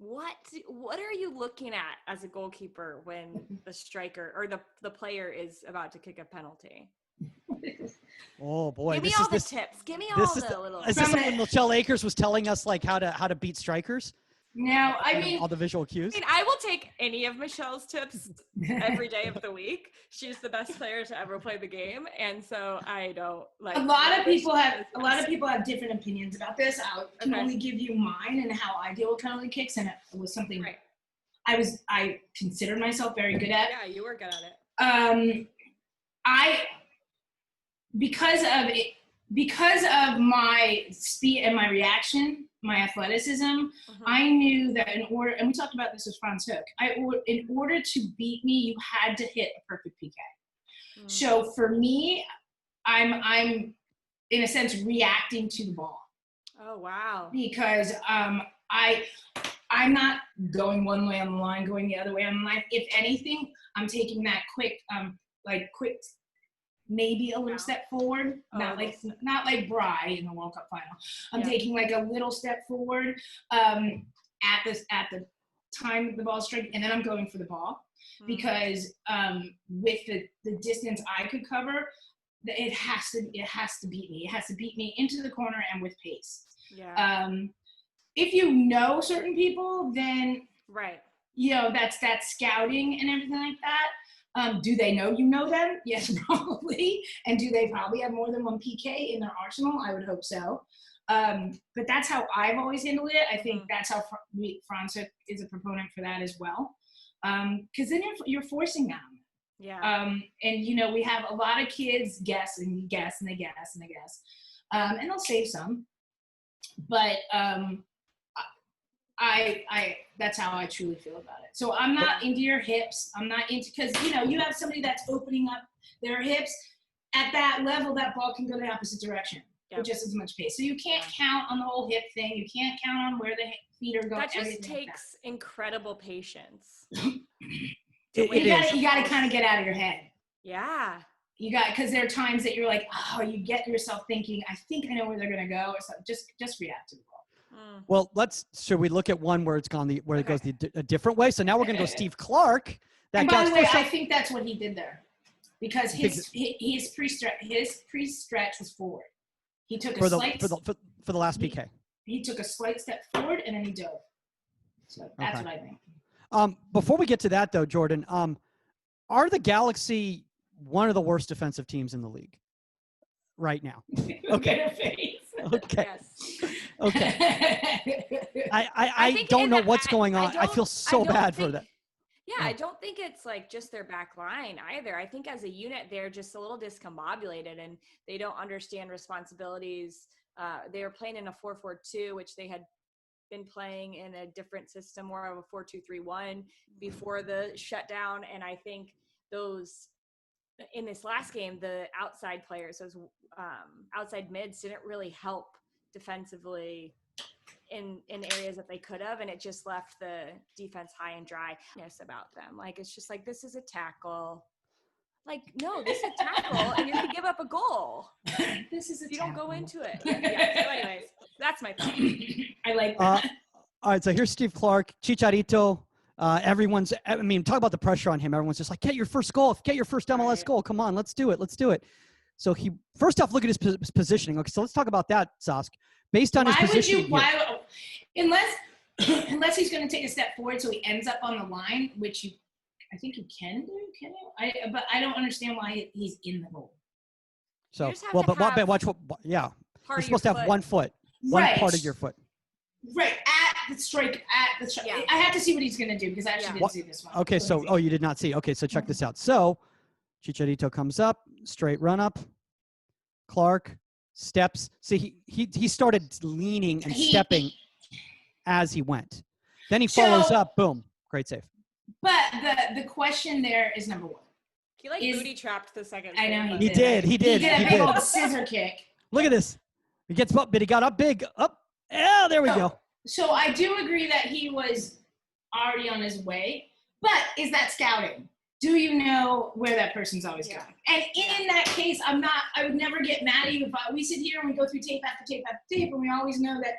what are you looking at as a goalkeeper when the striker or the player is about to kick a penalty? Oh boy, Give me all the tips. Give me all the little. Is this when Michelle Akers was telling us like how to beat strikers? Now, I mean, all the visual cues. I mean, I will take any of Michelle's tips every day of the week. She's the best player to ever play the game, and so I don't like. A lot of people have different opinions about this. I can only give you mine and how I deal with penalty kicks, and it was something I considered myself very good at. Yeah, you were good at it. Because of my speed and my reaction, my athleticism, I knew that in order, and we talked about this with Franz Hook, in order to beat me, you had to hit a perfect PK. So for me, I'm in a sense reacting to the ball. Oh wow! Because I'm not going one way on the line, going the other way on the line. If anything, I'm taking that quick, maybe a little step forward, not like Bry in the World Cup final. I'm taking like a little step forward at the time the ball strike, and then I'm going for the ball because with the distance I could cover, it has to beat me. It has to beat me into the corner and with pace. Yeah. If you know certain people, then that's scouting and everything like that. Do they know you know them? Yes, probably. And do they probably have more than one PK in their arsenal? I would hope so. But that's how I've always handled it. I think that's how Franz is a proponent for that as well. Because then you're forcing them. Yeah. And, we have a lot of kids guess and guess and they guess and they guess. And they'll save some. But that's how I truly feel about it. So I'm not into your hips. I'm not into, because, you have somebody that's opening up their hips. At that level, that ball can go the opposite direction with just as much pace. So you can't count on the whole hip thing. You can't count on where the feet are going. That just takes incredible patience. You got to kind of get out of your head. Yeah. Because there are times that you're like, you get yourself thinking, I think I know where they're going to go. So just react to the ball. Well, should we look at one where it goes a different way? So now we're going to go Steve Clark. And by the way, I think that's what he did there, because his pre-stretch was forward. He took for the last PK. He took a slight step forward and then he dove. So that's what I think. Before we get to that though, Jordan, are the Galaxy one of the worst defensive teams in the league right now? Okay. Okay. Yes. Okay. I don't know what's going on. I feel so bad for that. Yeah, I don't think it's like just their back line either. I think as a unit, they're just a little discombobulated and they don't understand responsibilities. They were playing in a 4-4-2, which they had been playing in a different system, more of a 4-2-3-1 before the shutdown. And I think in this last game, the outside players, those outside mids didn't really help defensively in areas that they could have, and it just left the defense high and dry about them. Like, it's just like, this is a tackle. Like, no, this is a tackle, and you can give up a goal. This is a you tackle. Don't go into it. Yeah, so anyways, that's my point. I like that. All right, so here's Steve Clark, Chicharito. Talk about the pressure on him. Everyone's just like, get your first goal, get your first MLS goal. Come on, let's do it. So first off, look at his positioning. Okay, so let's talk about that, Sask. Based on his positioning, unless he's going to take a step forward so he ends up on the line, which I think you can do, but I don't understand why he's in the goal. So, watch what, you're supposed to have one foot, one part of your foot. Right, at the strike. Yeah. I have to see what he's going to do because I actually didn't see this one. Okay, you did not see. Okay, so check this out. So, Chicharito comes up, straight run up. Clark steps. See, he started leaning and stepping as he went. Then he follows up. Boom, great save. But the question there is number one. He booty trapped the second. I know he did. He did a big old scissor kick. Look at this. He gets up, but he got up big. Up. Yeah, there we go. So I do agree that he was already on his way. But is that scouting? Do you know where that person's always going? And in that case, I would never get mad at you if we sit here and we go through tape after tape after tape, and we always know that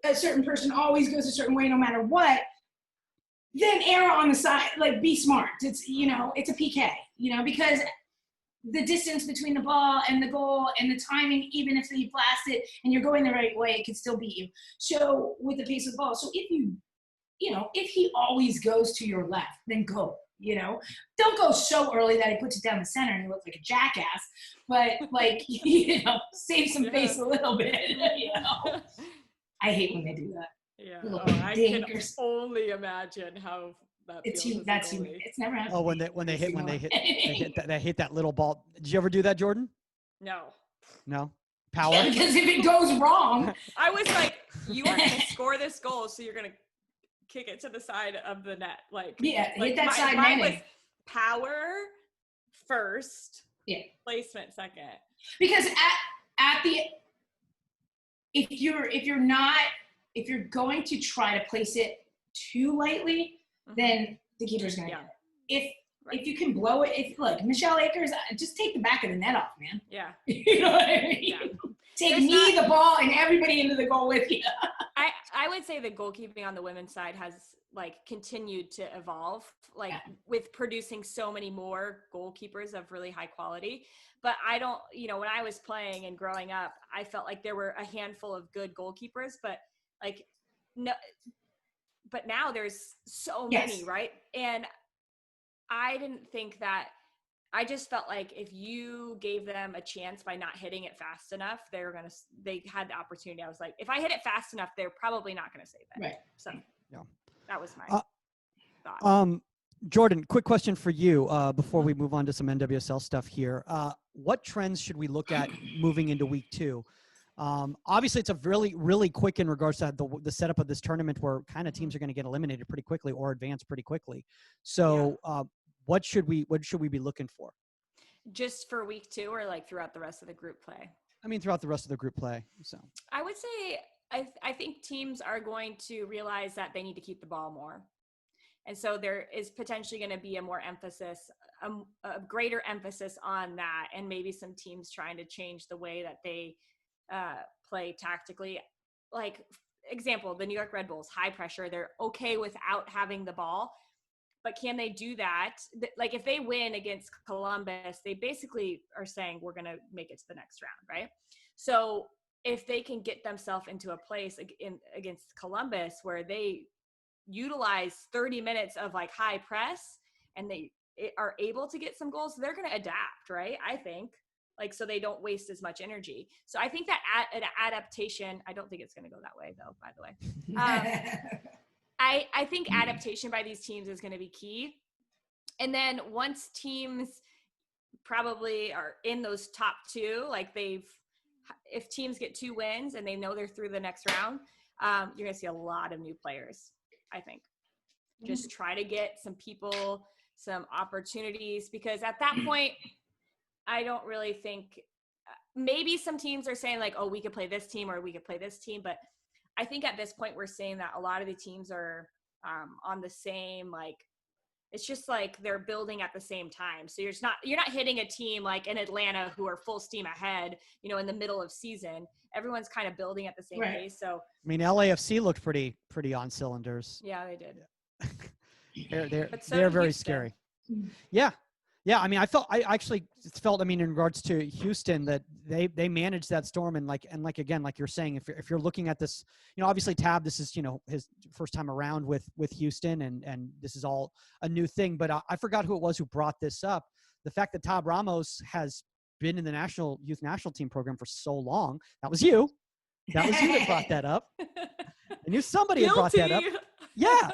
a certain person always goes a certain way no matter what, then err on the side, like be smart. It's, it's a PK, because the distance between the ball and the goal and the timing, even if you blast it and you're going the right way, it can still beat you. So with the pace of the ball, so if he always goes to your left, then go, don't go so early that he puts it down the center and you look like a jackass, but save some face a little bit, I hate when they do that. Yeah. I can only imagine how that feels. It's never happened. Oh, when they hit that little ball. Did you ever do that, Jordan? No. Power? Yeah, because if it goes wrong. I was like, you are going to score this goal, so you're going to kick it to the side of the net. Hit that side mine netting. was power first, placement second. Because if you're going to try to place it too lightly, then the keeper's going to get it. If you can blow it, look, Michelle Akers, just take the back of the net off, man. Yeah. You know what I mean? Yeah. Take the ball, and everybody into the goal with you. I would say the goalkeeping on the women's side has continued to evolve, with producing so many more goalkeepers of really high quality. But I don't, when I was playing and growing up, I felt like there were a handful of good goalkeepers, but no. But now there's so many, right? And I didn't think that. I just felt like if you gave them a chance by not hitting it fast enough, they had the opportunity. I was like, if I hit it fast enough, they're probably not going to save it. Right. So that was my thought. Jordan, quick question for you before we move on to some NWSL stuff here. What trends should we look at moving into week 2? Obviously, it's a really, really quick in regards to the setup of this tournament where kind of teams are going to get eliminated pretty quickly or advance pretty quickly. So what should we be looking for? Just for week 2 or throughout the rest of the group play? I mean, throughout the rest of the group play. So I would say I think teams are going to realize that they need to keep the ball more. And so there is potentially going to be a greater emphasis on that, and maybe some teams trying to change the way that they play tactically. Example, the New York Red Bulls, high pressure. They're okay without having the ball, but can they do that? If they win against Columbus, they basically are saying we're going to make it to the next round, right? So if they can get themselves into a place against Columbus where they utilize 30 minutes of high press and they are able to get some goals, they're going to adapt, right? I think. So they don't waste as much energy. So I think that an adaptation, I don't think it's going to go that way though, by the way. I think adaptation by these teams is going to be key. And then once teams probably are in those top 2, if teams get 2 wins and they know they're through the next round, you're going to see a lot of new players, I think. Just try to get some people, some opportunities, because at that point, I don't really think maybe some teams are saying we could play this team or we could play this team. But I think at this point, we're saying that a lot of the teams are on the same, it's just they're building at the same time. So you're not hitting a team like in Atlanta who are full steam ahead, in the middle of season. Everyone's kind of building at the same pace. So I mean, LAFC looked pretty on cylinders. Yeah, they did. They're very scary. Yeah. Yeah, I mean, I actually felt, in regards to Houston, that they managed that storm and again, like you're saying, if you're looking at this, obviously Tab, this is, his first time around with Houston and this is all a new thing, but I forgot who it was who brought this up. The fact that Tab Ramos has been in the youth national team program for so long. That was you. That was you that brought that up. I knew somebody had brought that up. Yeah.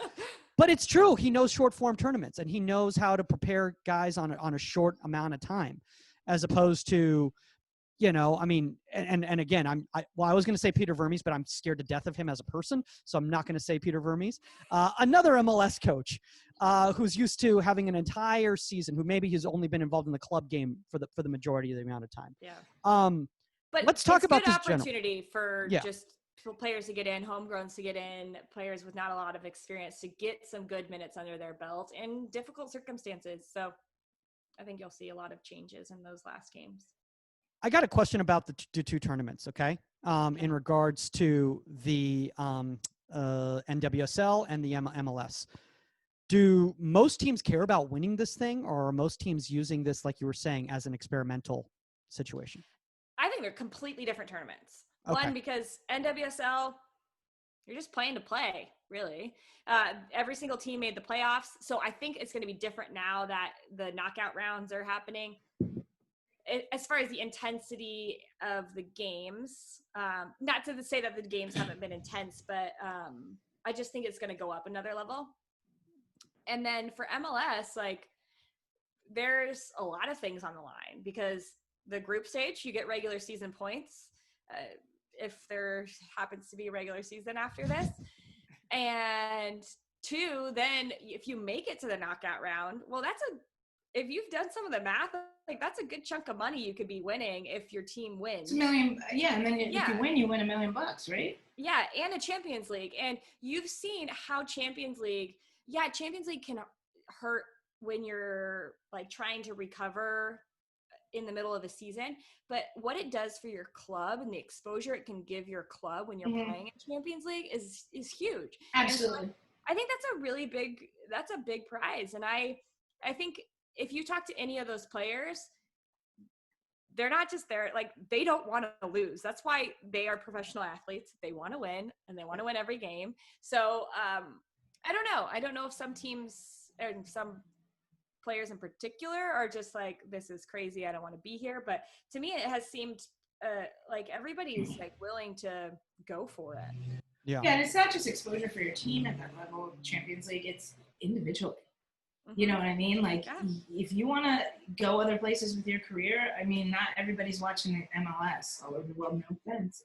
But it's true. He knows short form tournaments and he knows how to prepare guys on a short amount of time, as opposed to, and again, I was going to say Peter Vermes, but I'm scared to death of him as a person. So I'm not going to say Peter Vermes. Another MLS coach who's used to having an entire season, who maybe has only been involved in the club game for the majority of the amount of time. Yeah. But let's talk about this opportunity for just for players to get in, homegrowns to get in, players with not a lot of experience to get some good minutes under their belt in difficult circumstances. So I think you'll see a lot of changes in those last games. I got a question about the 2 tournaments, okay? in regards to the NWSL and the MLS. Do most teams care about winning this thing, or are most teams using this, like you were saying, as an experimental situation? I think they're completely different tournaments. Okay. One, because NWSL, you're just playing to play, really. Every single team made the playoffs. So I think it's going to be different now that the knockout rounds are happening. As far as the intensity of the games, not to say that the games haven't been intense, but I just think it's going to go up another level. And then for MLS, like, there's a lot of things on the line, because the group stage, you get regular season points if there happens to be a regular season after this. And 2, then if you make it to the knockout round, well, if you've done some of the math, like, that's a good chunk of money you could be winning if your team wins. It's $1 million, yeah, and then if you win $1 million, right? Yeah, and a Champions League. And you've seen how Champions League can hurt when you're, like, trying to recover in the middle of a season, but what it does for your club and the exposure it can give your club when you're playing in Champions League is huge. Absolutely. So I think that's a big prize. And I think if you talk to any of those players, they're not just there, like, they don't want to lose. That's why they are professional athletes. They want to win, and they want to win every game. So I don't know. I don't know if some teams and some players in particular are just like, this is crazy, I don't want to be here. But to me, it has seemed like everybody's, like, willing to go for it. Yeah, and it's not just exposure for your team at that level of Champions League, it's individually. You know what I mean? Like, if you want to go other places with your career, I mean, not everybody's watching the MLS all over the world, no offense.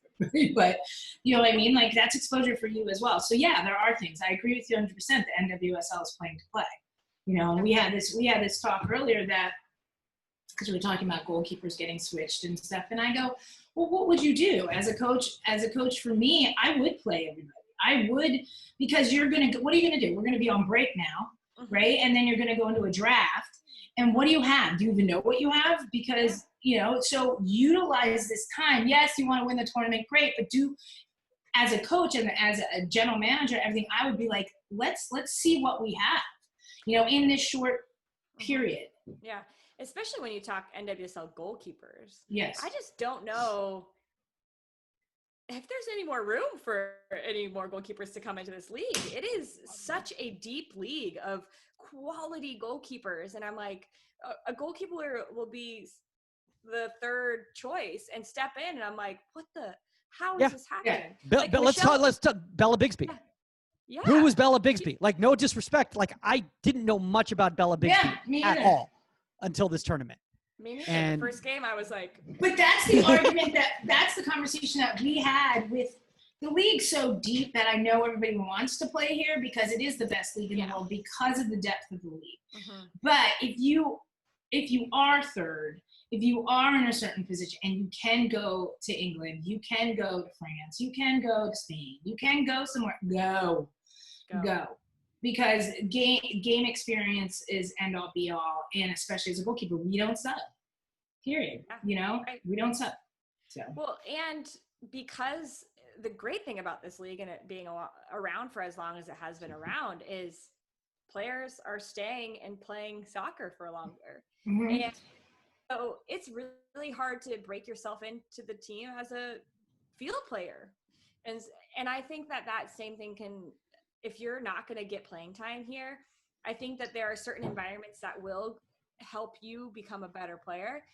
But, you know what I mean? Like, that's exposure for you as well. So, yeah, there are things. I agree with you 100%. The NWSL is playing to play. You know, and we had this talk earlier that, because we were talking about goalkeepers getting switched and stuff, and I go, well, what would you do as a coach? As a coach, for me, I would play everybody. I would, because what are you going to do? We're going to be on break now. Right? And then you're going to go into a draft. And what do you have? Do you even know what you have? Because, you know, so utilize this time. Yes, you want to win the tournament, great. But as a coach and as a general manager, everything, I would be like, let's see what we have, you know, in this short period. Yeah. Especially when you talk NWSL goalkeepers. Yes. I just don't know if there's any more room for any more goalkeepers to come into this league. It is such a deep league of quality goalkeepers. And I'm like, a goalkeeper will be the third choice and step in. And I'm like, how is this happening? Yeah. Like, let's talk Bella Bigsby. Yeah. Who was Bella Bigsby? Like, no disrespect. Like, I didn't know much about Bella Bigsby at all until this tournament. Me neither. The first game, I was like. But that's the argument that's the conversation that we had with the league so deep that I know everybody wants to play here because it is the best league in the world because of the depth of the league. But if you are third, if you are in a certain position and you can go to England, you can go to France, you can go to Spain, you can go somewhere, go. Because game experience is end all be all, and especially as a goalkeeper, we don't sub. Period. You know, we don't sub. So. Well, and because the great thing about this league and it being around for as long as it has been around is players are staying and playing soccer for longer. And so it's really hard to break yourself into the team as a field player. And I think that same thing can, if you're not going to get playing time here, I think that there are certain environments that will help you become a better player,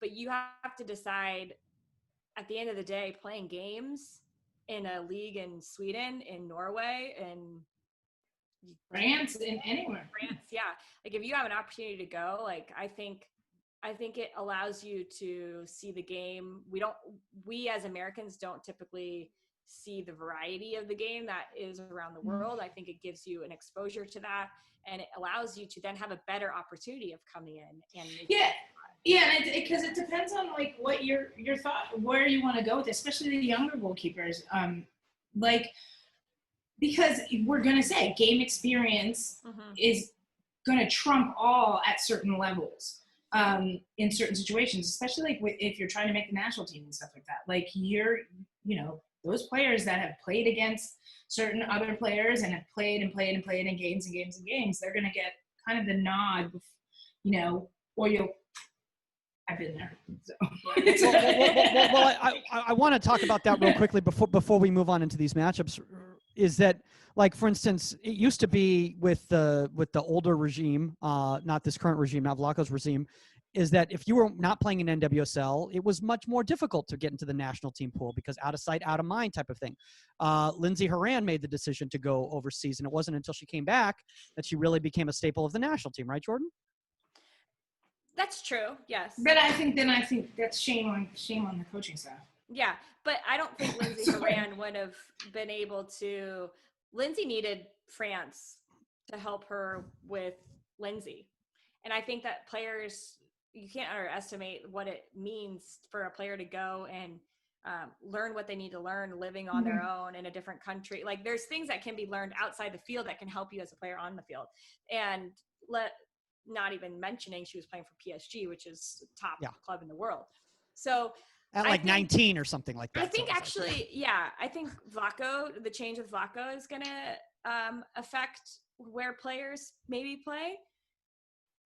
but you have to decide at the end of the day, playing games in a league in Sweden, in Norway, in France, in anywhere. France, yeah. Like, if you have an opportunity to go, like, I think it allows you to see the game. We as Americans don't typically see the variety of the game that is around the world. I think it gives you an exposure to that, and it allows you to then have a better opportunity of coming in and because it depends on like what your thought, where you want to go with it, especially the younger goalkeepers. Because we're gonna say game experience is gonna trump all at certain levels. In certain situations, especially like if you're trying to make the national team and stuff like that, like those players that have played against certain other players and have played in games, they're going to get kind of the nod, or I've been there. So. I want to talk about that real quickly before we move on into these matchups. Is that, like, for instance, it used to be with the older regime, not this current regime, not Vlaho's regime, is that if you were not playing in NWSL, it was much more difficult to get into the national team pool because out of sight, out of mind type of thing. Lindsey Horan made the decision to go overseas, and it wasn't until she came back that she really became a staple of the national team, right, Jordan? That's true. Yes. But I think that's shame on the coaching staff. Yeah, but I don't think Lindsey Horan would have been able to. Lindsey needed France to help her with Lindsey, and I think that players, you can't underestimate what it means for a player to go and learn what they need to learn living on their own in a different country. Like, there's things that can be learned outside the field that can help you as a player on the field. And not even mentioning she was playing for PSG, which is the top club in the world. So at like 19 or something like that. I think actually, I think the change with Vlaho is going to affect where players maybe play.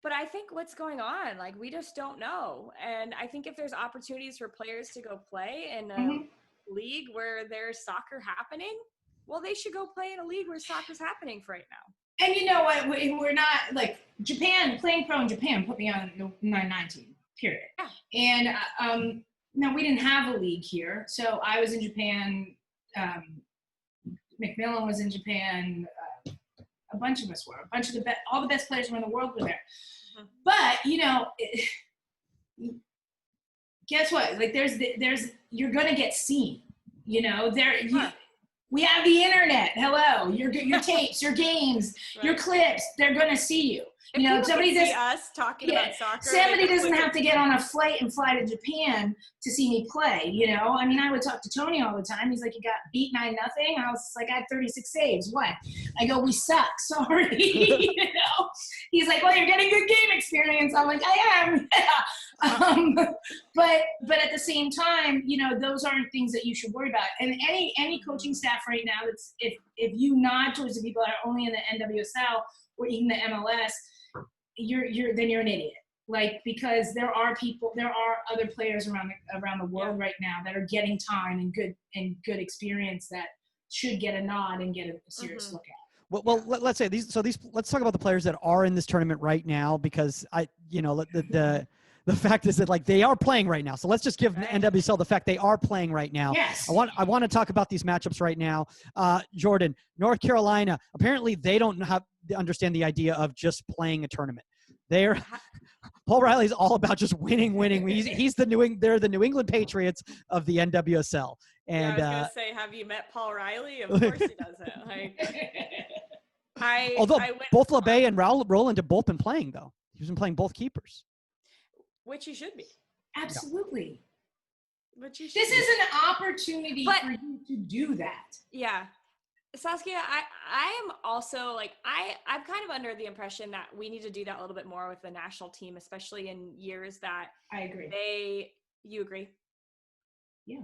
But I think what's going on, like, we just don't know. And I think if there's opportunities for players to go play in a league where there's soccer happening, well, they should go play in a league where soccer's happening for right now. And you know what? We're not, like, Japan, playing pro in Japan put me on the 9-9 period. Yeah. And no, we didn't have a league here. So I was in Japan. McMillan was in Japan. A bunch of us were. All the best players were in the world were there. But, guess what? Like, you're going to get seen. We have the internet. Hello, your tapes, your games, your clips. They're going to see you. Somebody see us talking about soccer. Somebody doesn't have to get on a flight and fly to Japan to see me play. I mean, I would talk to Tony all the time. He's like, "You got beat 9-0." I was like, "I had 36 saves." What? I go, "We suck. Sorry." He's like, "Well, you're getting good game experience." I'm like, "I am." But at the same time, those aren't things that you should worry about. And any coaching staff right now, that's if you nod towards the people that are only in the NWSL or even the MLS, you're an idiot. Like, because there are other players around the world right now that are getting time and good experience that should get a nod and get a serious look at. Well, let's say let's talk about the players that are in this tournament right now, because the fact is that, like, they are playing right now. So let's just give NWSL the fact they are playing right now. Yes. I want to talk about these matchups right now. Jordan, North Carolina, apparently they don't understand the idea of just playing a tournament. Paul Riley's all about just winning. They're the New England Patriots of the NWSL. And I was going to say, have you met Paul Riley? Of course he doesn't. Although both LeBay and Roland have both been playing, though. He's been playing both keepers. Which he should be. Absolutely. Which you should This is an opportunity for you to do that. Yeah. Saskia, I am also, like, I'm kind of under the impression that we need to do that a little bit more with the national team, especially in years that I agree. You agree? Yeah.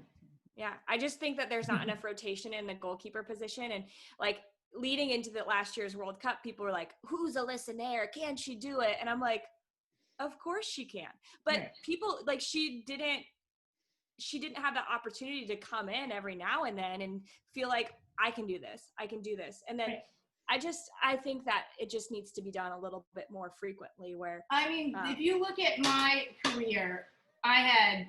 Yeah. I just think that there's not enough rotation in the goalkeeper position. And, like, leading into the last year's World Cup, people were like, "Who's Alyssa Nair? Can she do it?" And I'm like, of course she can. But people, like, she didn't have the opportunity to come in every now and then and feel like, I can do this. And then I think that it just needs to be done a little bit more frequently, where, I mean, if you look at my career, I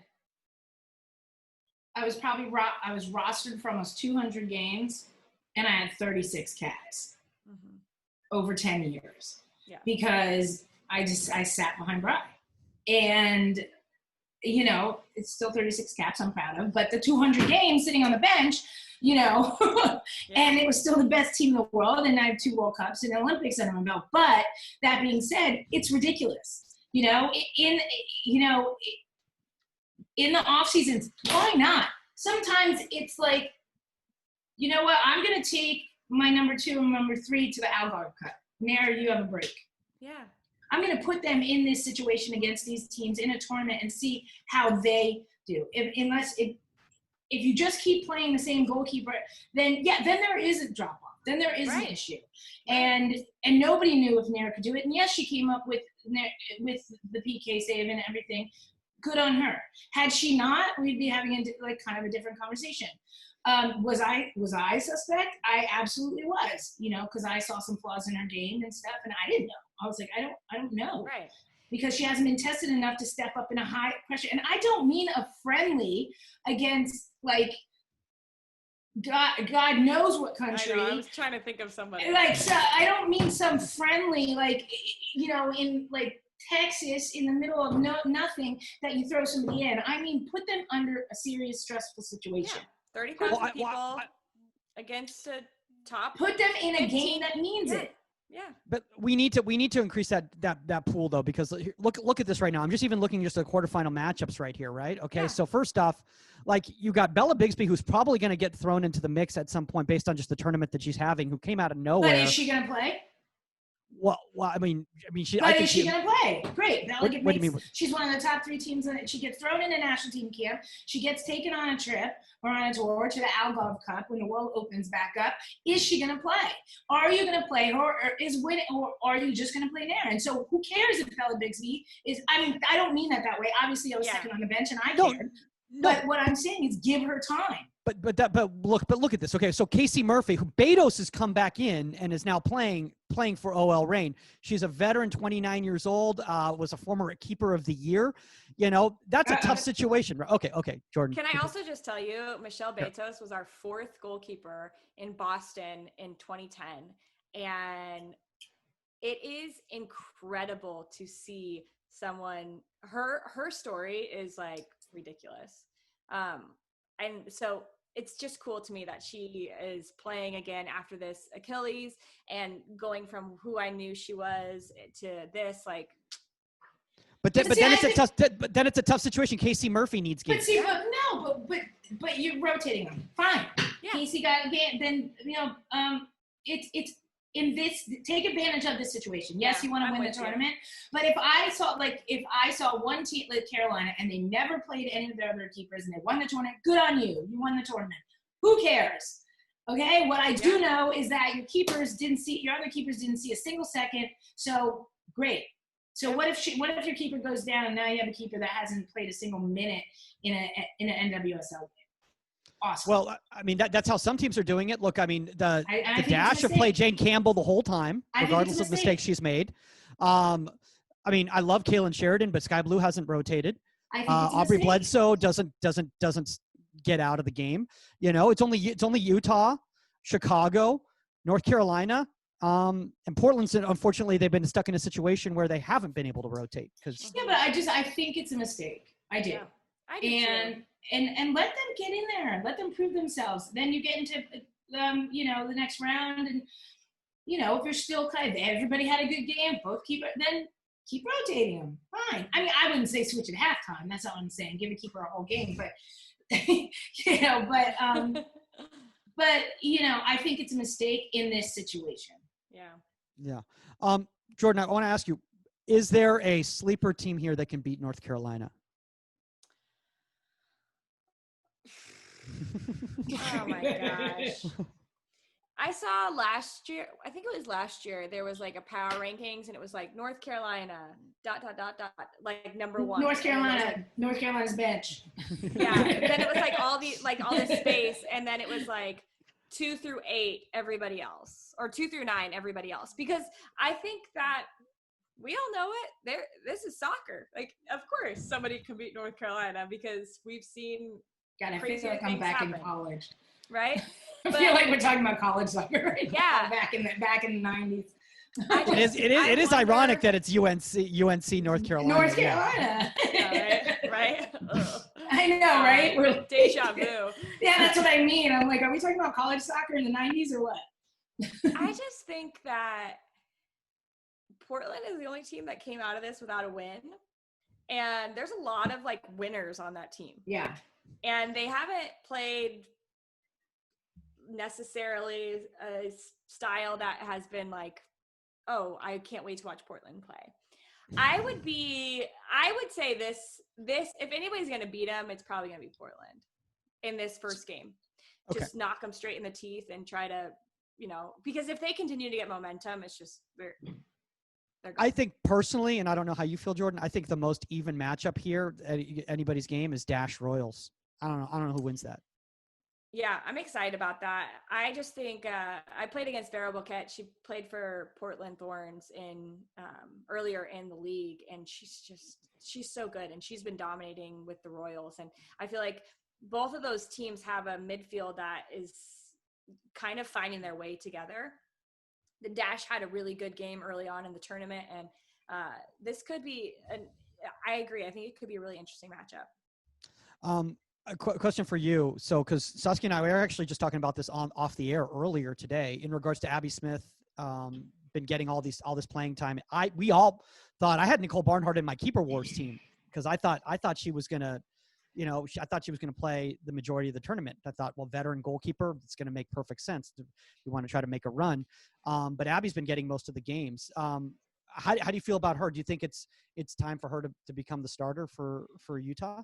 was rostered for almost 200 games, and I had 36 caps over 10 years. Yeah. Because I sat behind Bry, and it's still 36 caps I'm proud of, but the 200 games sitting on the bench, and it was still the best team in the world, and I have 2 World Cups and Olympics under my belt. But that being said, it's ridiculous. In the off seasons, why not? Sometimes it's like, you know what? I'm gonna take my number 2 and number 3 to the Algarve Cup. Nair, you have a break. Yeah. I'm going to put them in this situation against these teams in a tournament and see how they do. if you just keep playing the same goalkeeper, then there is a drop off. Then there is an issue, and nobody knew if Nair could do it. And yes, she came up with the PK save and everything. Good on her. Had she not, we'd be having kind of a different conversation. Was I suspect? I absolutely was, because I saw some flaws in her game and stuff, and I didn't know. I was like, I don't know. Right. Because she hasn't been tested enough to step up in a high pressure. And I don't mean a friendly against, God knows what country. I know, I was trying to think of somebody. So I don't mean some friendly, in Texas in the middle of nothing that you throw somebody in. I mean, put them under a serious, stressful situation. Yeah. 30,000 people against a top. Put them in a game that means it. Yeah. But we need to increase that pool though, because look at this right now. I'm just looking at the quarterfinal matchups right here, right? Okay. Yeah. So first off, you got Bella Bigsby, who's probably going to get thrown into the mix at some point based on just the tournament that she's having, who came out of nowhere. But is she going to play? Well, I mean, she. But is she going to play? Great. What do you mean? She's one of the top 3 teams. She gets thrown into national team camp. She gets taken on a trip or on a tour to the Algarve Cup when the world opens back up. Is she going to play? Are you going to play her, or are you just going to play Nair? And so, who cares if Bella Bigsby is? I mean, I don't mean that way. Obviously, I was second on the bench, and I cared. But what I'm saying is, give her time. But look at this. Okay, so Casey Murphy, who Betos has come back in and is now playing for OL Reign. She's a veteran, 29 years old, was a former keeper of the year. That's a tough situation. Okay, Jordan. Can I also just tell you, Michelle Betos was our 4th goalkeeper in Boston in 2010. And it is incredible to see someone, her story is ridiculous. And so it's just cool to me that she is playing again after this Achilles and going from who I knew she was to this. But then it's a tough situation. Casey Murphy needs games. But you're rotating them. Fine. Yeah. Casey got a game. Then it's in this. Take advantage of this situation. Yes, you want to win the tournament. But if I saw one team like Carolina and they never played any of their other keepers and they won the tournament, good on you. You won the tournament. Who cares? Okay. What I do know is that your other keepers didn't see a single second. So great. So what if your keeper goes down and now you have a keeper that hasn't played a single minute in an NWSL game? Awesome. Well, I mean, that's how some teams are doing it. Look, I mean, the Dash have played Jane Campbell the whole time, regardless of mistakes she's made. I mean, I love Kaylin Sheridan, but Sky Blue hasn't rotated. Aubrey Bledsoe doesn't get out of the game. It's only Utah, Chicago, North Carolina, and Portland's, unfortunately, they've been stuck in a situation where they haven't been able to rotate. But I think it's a mistake. I do. Yeah, I do too. And let them get in there. Let them prove themselves. Then you get into, the next round. And, if you're still everybody had a good game, then keep rotating them. Fine. I mean, I wouldn't say switch at halftime. That's not what I'm saying. Give a keeper a whole game. But, I think it's a mistake in this situation. Yeah. Jordan, I want to ask you, is there a sleeper team here that can beat North Carolina? Oh my gosh. I saw last year, I think it was last year, there was a power rankings and it was North Carolina, ... number 1. North Carolina's bench. Yeah. Then it was all this space. And then it was 2 through 8, everybody else, or 2 through 9, everybody else. Because I think that we all know it. This is soccer. Of course somebody can beat North Carolina because we've seen God, I feel like I'm back in college. Right? I feel like we're talking about college soccer right now, back in the 90s. It is ironic that it's UNC North Carolina. North Carolina. Yeah, right? I know, right? We're deja vu. Yeah, that's what I mean. I'm are we talking about college soccer in the 90s or what? I just think that Portland is the only team that came out of this without a win. And there's a lot of winners on that team. Yeah. And they haven't played necessarily a style that has been oh, I can't wait to watch Portland play. I would say this, if anybody's going to beat them, it's probably going to be Portland. in this first game. Okay. Just knock them straight in the teeth and try to, because if they continue to get momentum, it's just they're I think personally, and I don't know how you feel, Jordan, I think the most even matchup here at anybody's game is Dash Royals. I don't know who wins that. Yeah, I'm excited about that. I just think I played against Vero Boquette. She played for Portland Thorns earlier in the league, and she's so good, and she's been dominating with the Royals. And I feel like both of those teams have a midfield that is kind of finding their way together. The Dash had a really good game early on in the tournament, and this could be I agree. I think it could be a really interesting matchup. A question for you. So, because Saskia and I were actually just talking about this off the air earlier today in regards to Abby Smith, been getting all this playing time. We all thought I had Nicole Barnhart in my Keeper Wars team because I thought she was gonna, I thought she was gonna play the majority of the tournament. I thought, well, veteran goalkeeper, it's gonna make perfect sense. We want to try to make a run, but Abby's been getting most of the games. How do you feel about her? Do you think it's time for her to become the starter for Utah?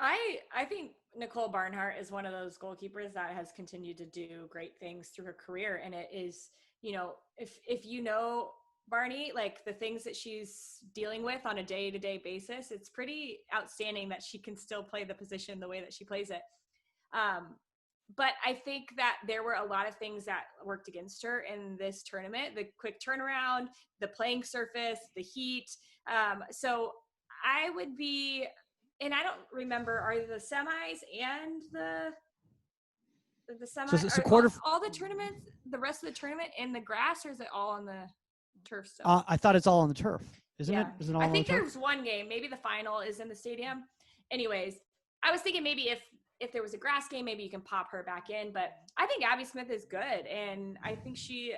I think Nicole Barnhart is one of those goalkeepers that has continued to do great things through her career. And it is, if you know Barney, like the things that she's dealing with on a day-to-day basis, it's pretty outstanding that she can still play the position the way that she plays it. But I think that there were a lot of things that worked against her in this tournament, the quick turnaround, the playing surface, the heat. So I would be, and I don't remember, are the semis and the semis, so it's a quarter, all the tournaments, the rest of the tournament in the grass, or is it all on the turf still? I thought it's all on the turf, isn't it? Is it all I on think the turf? there's one game, maybe the final is in the stadium. Anyways, I was thinking maybe if there was a grass game, maybe you can pop her back in, but I think Abby Smith is good, and I think she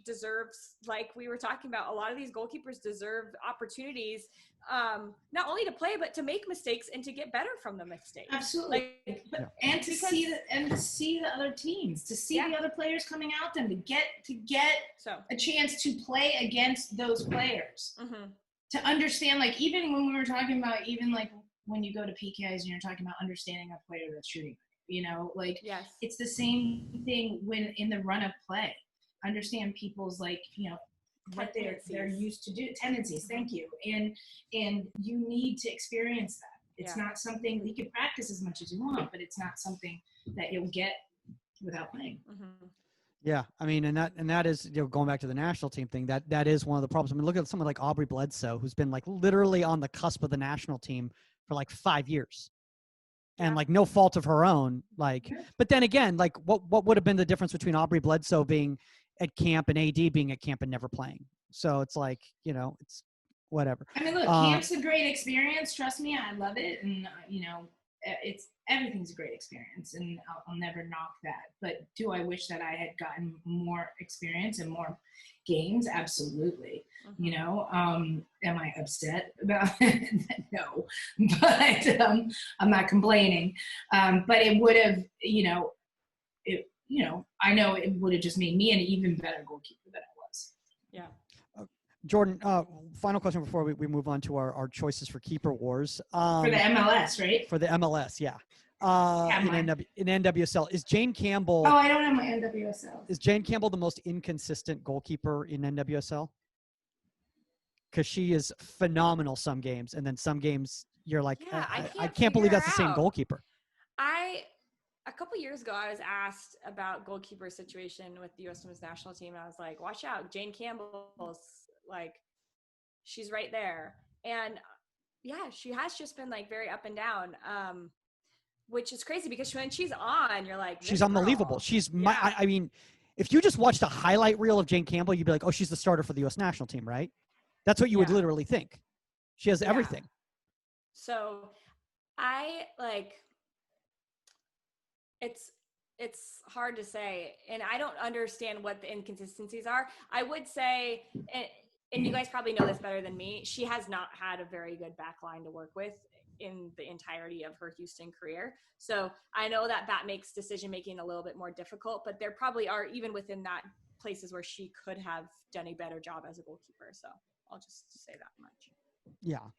deserves, like we were talking about, a lot of these goalkeepers deserve opportunities, not only to play, but to make mistakes and to get better from the mistakes. Absolutely. And to see the other teams, to see the other players coming out them, to get a chance to play against those players. Mm-hmm. To understand, like, even when we were talking about, even like when you go to PKIs and you're talking about understanding a player that's shooting, it's the same thing when in the run of play. Understand people's, like, what they're used to do, tendencies. Thank you. And you need to experience that. It's not something you can practice as much as you want, but it's not something that you'll get without playing. Mm-hmm. Yeah, I mean, and that is, going back to the national team thing, that is one of the problems. I mean, look at someone like Aubrey Bledsoe, who's been like literally on the cusp of the national team for like 5 years. And like no fault of her own, but then again, like what would have been the difference between Aubrey Bledsoe being at camp and AD being at camp and never playing? So it's like, it's whatever. I mean, look, camp's a great experience. Trust me, I love it. And, everything's a great experience, and I'll never knock that. But do I wish that I had gotten more experience and more games? Absolutely. Mm-hmm. Am I upset about it? No, but I'm not complaining. But it would have, I know it would have just made me an even better goalkeeper than I was. Yeah. Jordan, final question before we move on to our choices for Keeper Wars. For the MLS, right? For the MLS, yeah. In NWSL, is Jane Campbell? Oh, I don't have my NWSL. Is Jane Campbell the most inconsistent goalkeeper in NWSL? Because she is phenomenal some games, and then some games you're like, I can't believe that's the same goalkeeper. A couple years ago, I was asked about goalkeeper situation with the U.S. Women's National Team, and I was like, watch out, Jane Campbell's like, she's right there. And yeah, she has just been like very up and down, which is crazy because when she's on, you're like, she's unbelievable. I mean, if you just watched a highlight reel of Jane Campbell, you'd be like, oh, she's the starter for the U.S. National Team, right? That's what you would literally think. She has everything. So it's hard to say, and I don't understand what the inconsistencies are. I would say, and you guys probably know this better than me, she has not had a very good back line to work with in the entirety of her Houston career. So I know that makes decision-making a little bit more difficult, but there probably are, even within that, places where she could have done a better job as a goalkeeper. So I'll just say that much. Yeah.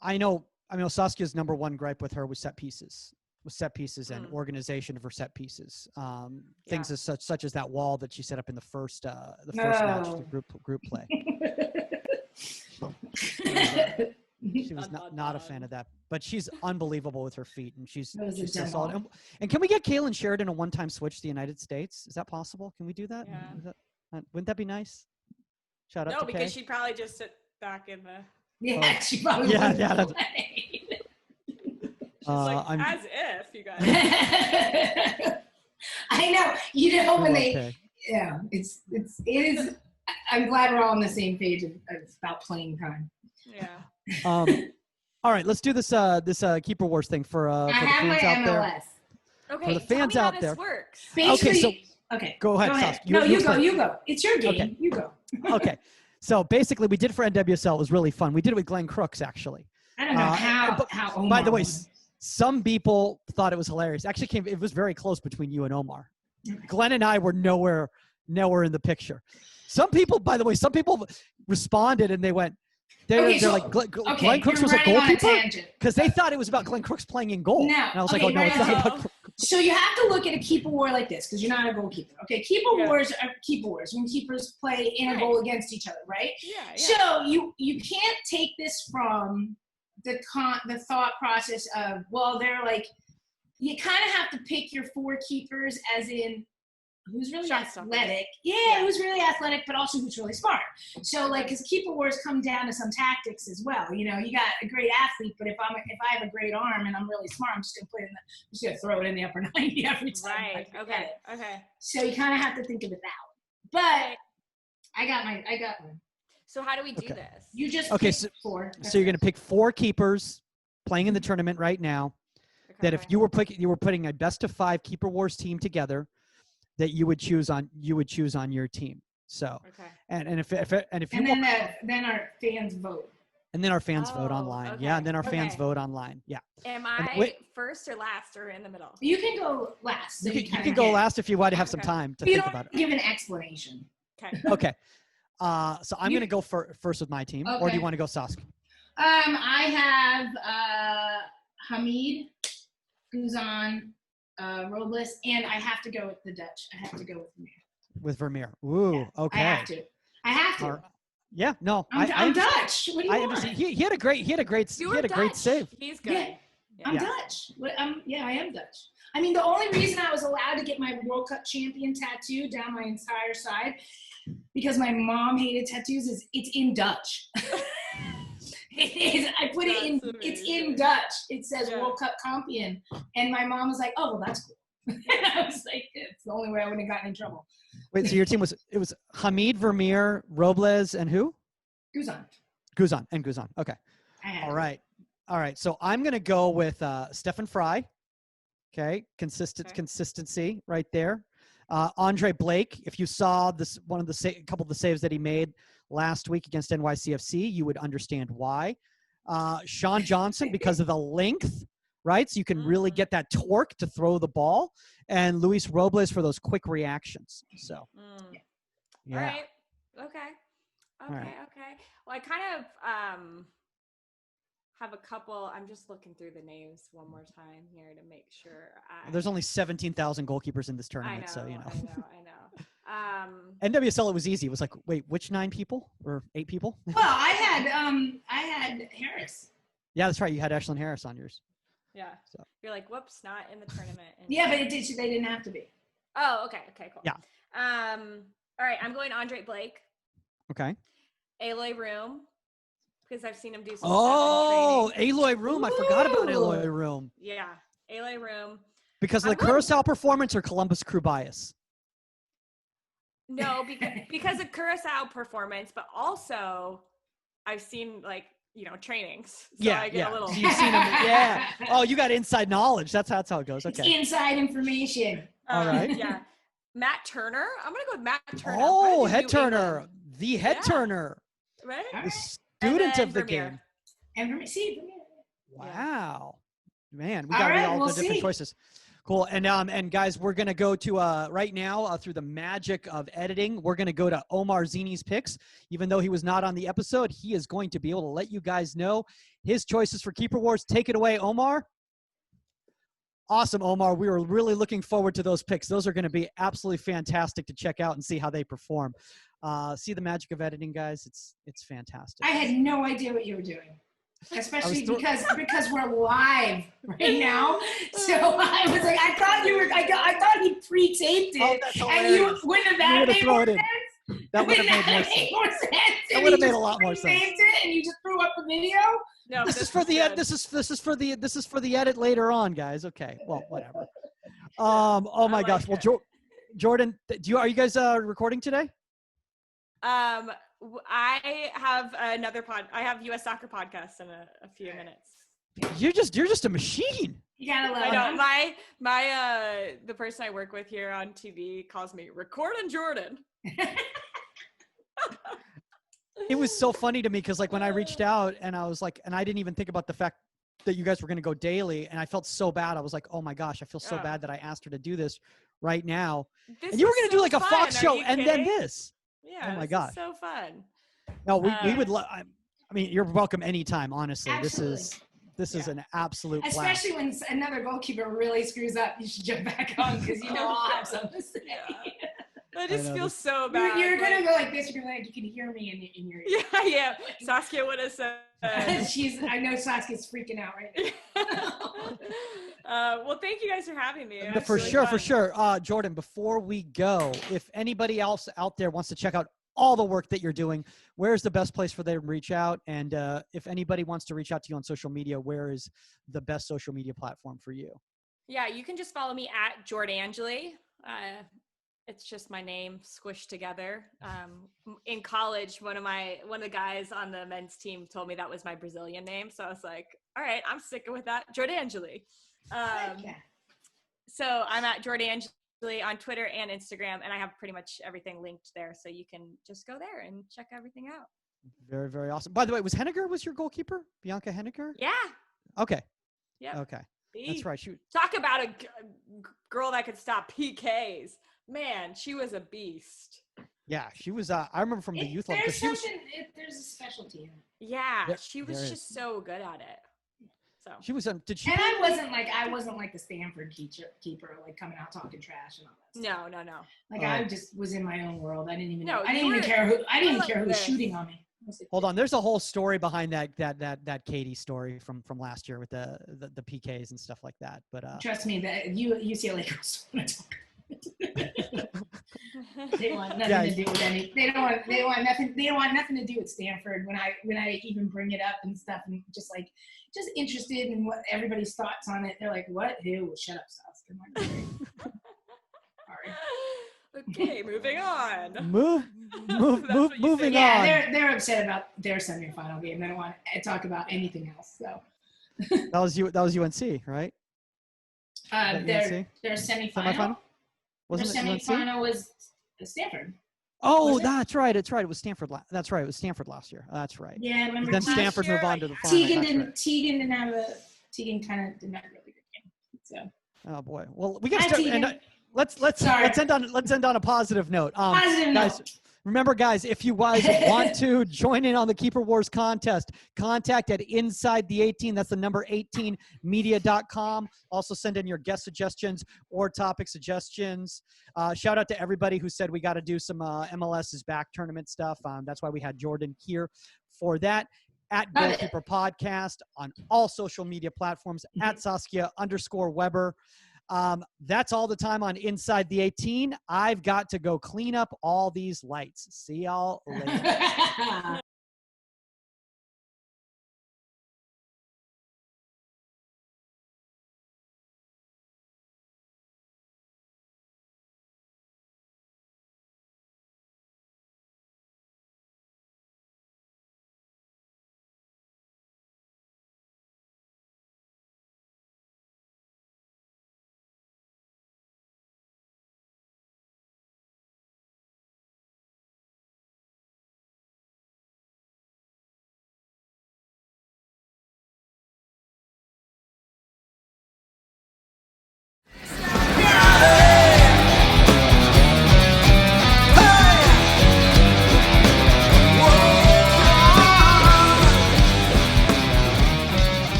I know I mean, Saskia's number one gripe with her was set pieces. And Mm. organization of her set pieces. Things as such as that wall that she set up in the first match, the group play. She was not a fan of that, but she's unbelievable with her feet, and she's so solid. And can we get Kaylin Sheridan a one-time switch to the United States? Is that possible? Can we do that? Yeah. Wouldn't that be nice? Shout out No, to because Kay. she'd probably just sit back in the. Yeah, she probably Yeah, wouldn't yeah, play. She's like, as if you guys. I know. You know when they. Kay. Yeah, it is. I'm glad we're all on the same page about playing time. Yeah. All right, let's do this Keeper Wars thing for the fans out there. MLS. Okay. For the fans tell me out how there. This works. Basically, okay. Go ahead, Saskia. No, you go. You go. It's your game. Okay. You go. Okay. So basically, we did for NWSL. It was really fun. We did it with Glenn Crooks, actually. I don't know how Omar by the way, won. some people thought it was hilarious. Actually, it was very close between you and Omar. Glenn and I were nowhere in the picture. Some people responded and they went, they're like, Glenn Crooks was a goalkeeper? Because they thought it was about Glenn Crooks playing in goal. No. And I was like, oh, no, it's not about Crooks. So you have to look at a keeper war like this because you're not a goalkeeper. Okay, keeper wars are keeper wars when keepers play in a goal against each other, right? Yeah. So you can't take this from the thought process of, well, they're like, you kind of have to pick your four keepers as in who's really athletic. Yeah, who's really athletic, but also who's really smart. So like, because keeper wars come down to some tactics as well. You know, you got a great athlete, but if I have a great arm and I'm really smart, I'm just gonna throw it in the upper 90 every time. Right. Okay. So you kind of have to think of it that way. But I got one. So how do we do this? You just so, four. So you're gonna pick four keepers playing in the tournament right now. Okay. That if you were putting a best of 5 Keeper Wars team together, that you would choose on your team. So and if you want, then our fans vote. And then our fans vote online. Okay. Yeah, and then our fans vote online. Yeah. Am I first or last or in the middle? You can go last. So you can go last if you want to have some time to think about it. Give an explanation. Okay. Okay. So I'm going to go first with my team. Okay. Or do you want to go, Saskia? I have Hamid, Guzan, Robles, and I have to go with the Dutch. I have to go with Vermeer. With Vermeer. Ooh, yeah, okay. I have to. Yeah, no. I'm Dutch. What do you want? He had a great save. He's good. Yeah. I'm Dutch. I am Dutch. I mean, the only reason I was allowed to get my World Cup champion tattoo down my entire side because my mom hated tattoos is it's in Dutch. It is. I put it in. Amazing. It's in Dutch. It says World Cup champion, and my mom was like, "Oh, well, that's cool." And I was like, "It's the only way I wouldn't have gotten in trouble." Wait, so your team was Hamid, Vermeer, Robles, and who? Guzan. Okay. All right. So I'm gonna go with Stefan Fry. Okay, consistency right there. Andre Blake. If you saw this, couple of the saves that he made last week against NYCFC, you would understand why. Sean Johnson, because of the length, right? So you can really get that torque to throw the ball. And Luis Robles for those quick reactions. So, yeah. All right. Okay. Well, I kind of have a couple. I'm just looking through the names one more time here to make sure. There's only 17,000 goalkeepers in this tournament, I know, so you know. I know. NWSL, it was easy. It was like, wait, which 9 people or 8 people? Well, I had Harris. Yeah, that's right. You had Ashlyn Harris on yours. Yeah. So you're like, whoops, not in the tournament. Yeah, but they didn't have to be. Oh, okay, cool. Yeah. All right, I'm going Andre Blake. Okay. Aloy Room, because I've seen him do some stuff in training. Aloy Room. I forgot about Aloy Room. Yeah, Aloy Room. Because of the Curacao performance or Columbus Crew bias? No, because of Curacao performance, but also I've seen trainings. So I get a little. So you've seen them, yeah. Oh, you got inside knowledge. That's how it goes. Okay. It's inside information. All right. Yeah. Matt Turner. I'm gonna go with Matt Turner. Oh, head turner. The head turner. Right. The student of the game. And Vermeer. Wow. Man, we got all the different choices. Cool. And guys, we're going to go to right now through the magic of editing. We're going to go to Omar Zeenni's picks. Even though he was not on the episode, he is going to be able to let you guys know his choices for Keeper Wars. Take it away, Omar. Awesome, Omar. We were really looking forward to those picks. Those are going to be absolutely fantastic to check out and see how they perform. See the magic of editing, guys. It's fantastic. I had no idea what you were doing. Especially because we're live right now, so I was like, I thought he pre-taped it, and you wouldn't have made more sense. That would have made more sense. That would have made a lot more sense. Taped it, and you just threw up the video. No, this is for the edit later on, guys. Okay, well, whatever. Oh my gosh. Well, Jordan, are you guys recording today? I have I have US Soccer podcast in a few minutes. You're just a machine. You gotta love I know. My the person I work with here on TV calls me Recording Jordan. It was so funny to me because like when I reached out and I was like, and I didn't even think about the fact that you guys were going to go daily, and I felt so bad. I was like, oh my gosh, I feel so bad that I asked her to do this right now. And you were going to do like a Fox show and then this. Yeah. Oh my gosh. So fun. No, we would love. I mean, you're welcome anytime. Honestly, Absolutely. this is an absolute blast. Especially when another goalkeeper really screws up, you should jump back on because I'll have something to say. Yeah. I just feel so bad. You're gonna go like this. You're gonna like you can hear me in your ear. Yeah. Saskia would have said. I know Saskia's freaking out right now. Well, thank you guys for having me. For sure. Jordan, before we go, if anybody else out there wants to check out all the work that you're doing, where's the best place for them to reach out? And if anybody wants to reach out to you on social media, where is the best social media platform for you? Yeah, you can just follow me at Jordan Angeli. It's just my name squished together. In college, one of the guys on the men's team told me that was my Brazilian name. So I was like, all right, I'm sticking with that. Jordan Angeli. So I'm at Jordan Angeli on Twitter and Instagram, and I have pretty much everything linked there. So you can just go there and check everything out. Very, very awesome. By the way, was your goalkeeper? Bianca Henniger? Yeah. Okay. Yeah. Okay. That's right. Shoot. Talk about a girl that could stop PKs. Man, she was a beast. Yeah, she was. I remember from the youth level. There's a specialty in it. Yeah, she was just so good at it. So she was. Did she? And I wasn't like the Stanford keeper, like coming out talking trash and all that stuff. No. Like I just was in my own world. I didn't even. No, I didn't even care who was shooting on me. Hold on, there's a whole story behind that Katie story from last year with the PKs and stuff like that. But trust me, that UCLA girls want to talk. They want nothing to do with any. They don't want nothing. They don't want nothing to do with Stanford. When I even bring it up and stuff, and just interested in what everybody's thoughts on it. They're like, "What? Who? Shut up, Saskia." I'm like, sorry. Okay, moving on. Moving on. Yeah, they're upset about their semifinal game. They don't want to talk about anything else. So that was UNC, right? Their semifinal. Wasn't their semifinal was Stanford. Oh, that's right. It's right. It was Stanford. That's right. It was Stanford last year. That's right. Yeah, remember. Then Stanford moved on to the final. Tegan kind of didn't have a really good game. So. Oh boy. Well, we got to start. Let's end on a positive note. Guys, remember, guys, if you guys want to join in on the Keeper Wars contest, contact at Inside the 18. That's the number 18media.com. Also send in your guest suggestions or topic suggestions. Shout out to everybody who said we got to do some MLS is back tournament stuff. That's why we had Jordan here for that. At Goalkeeper Podcast on all social media platforms, at Saskia_Weber. That's all the time on Inside the 18. I've got to go clean up all these lights. See y'all later.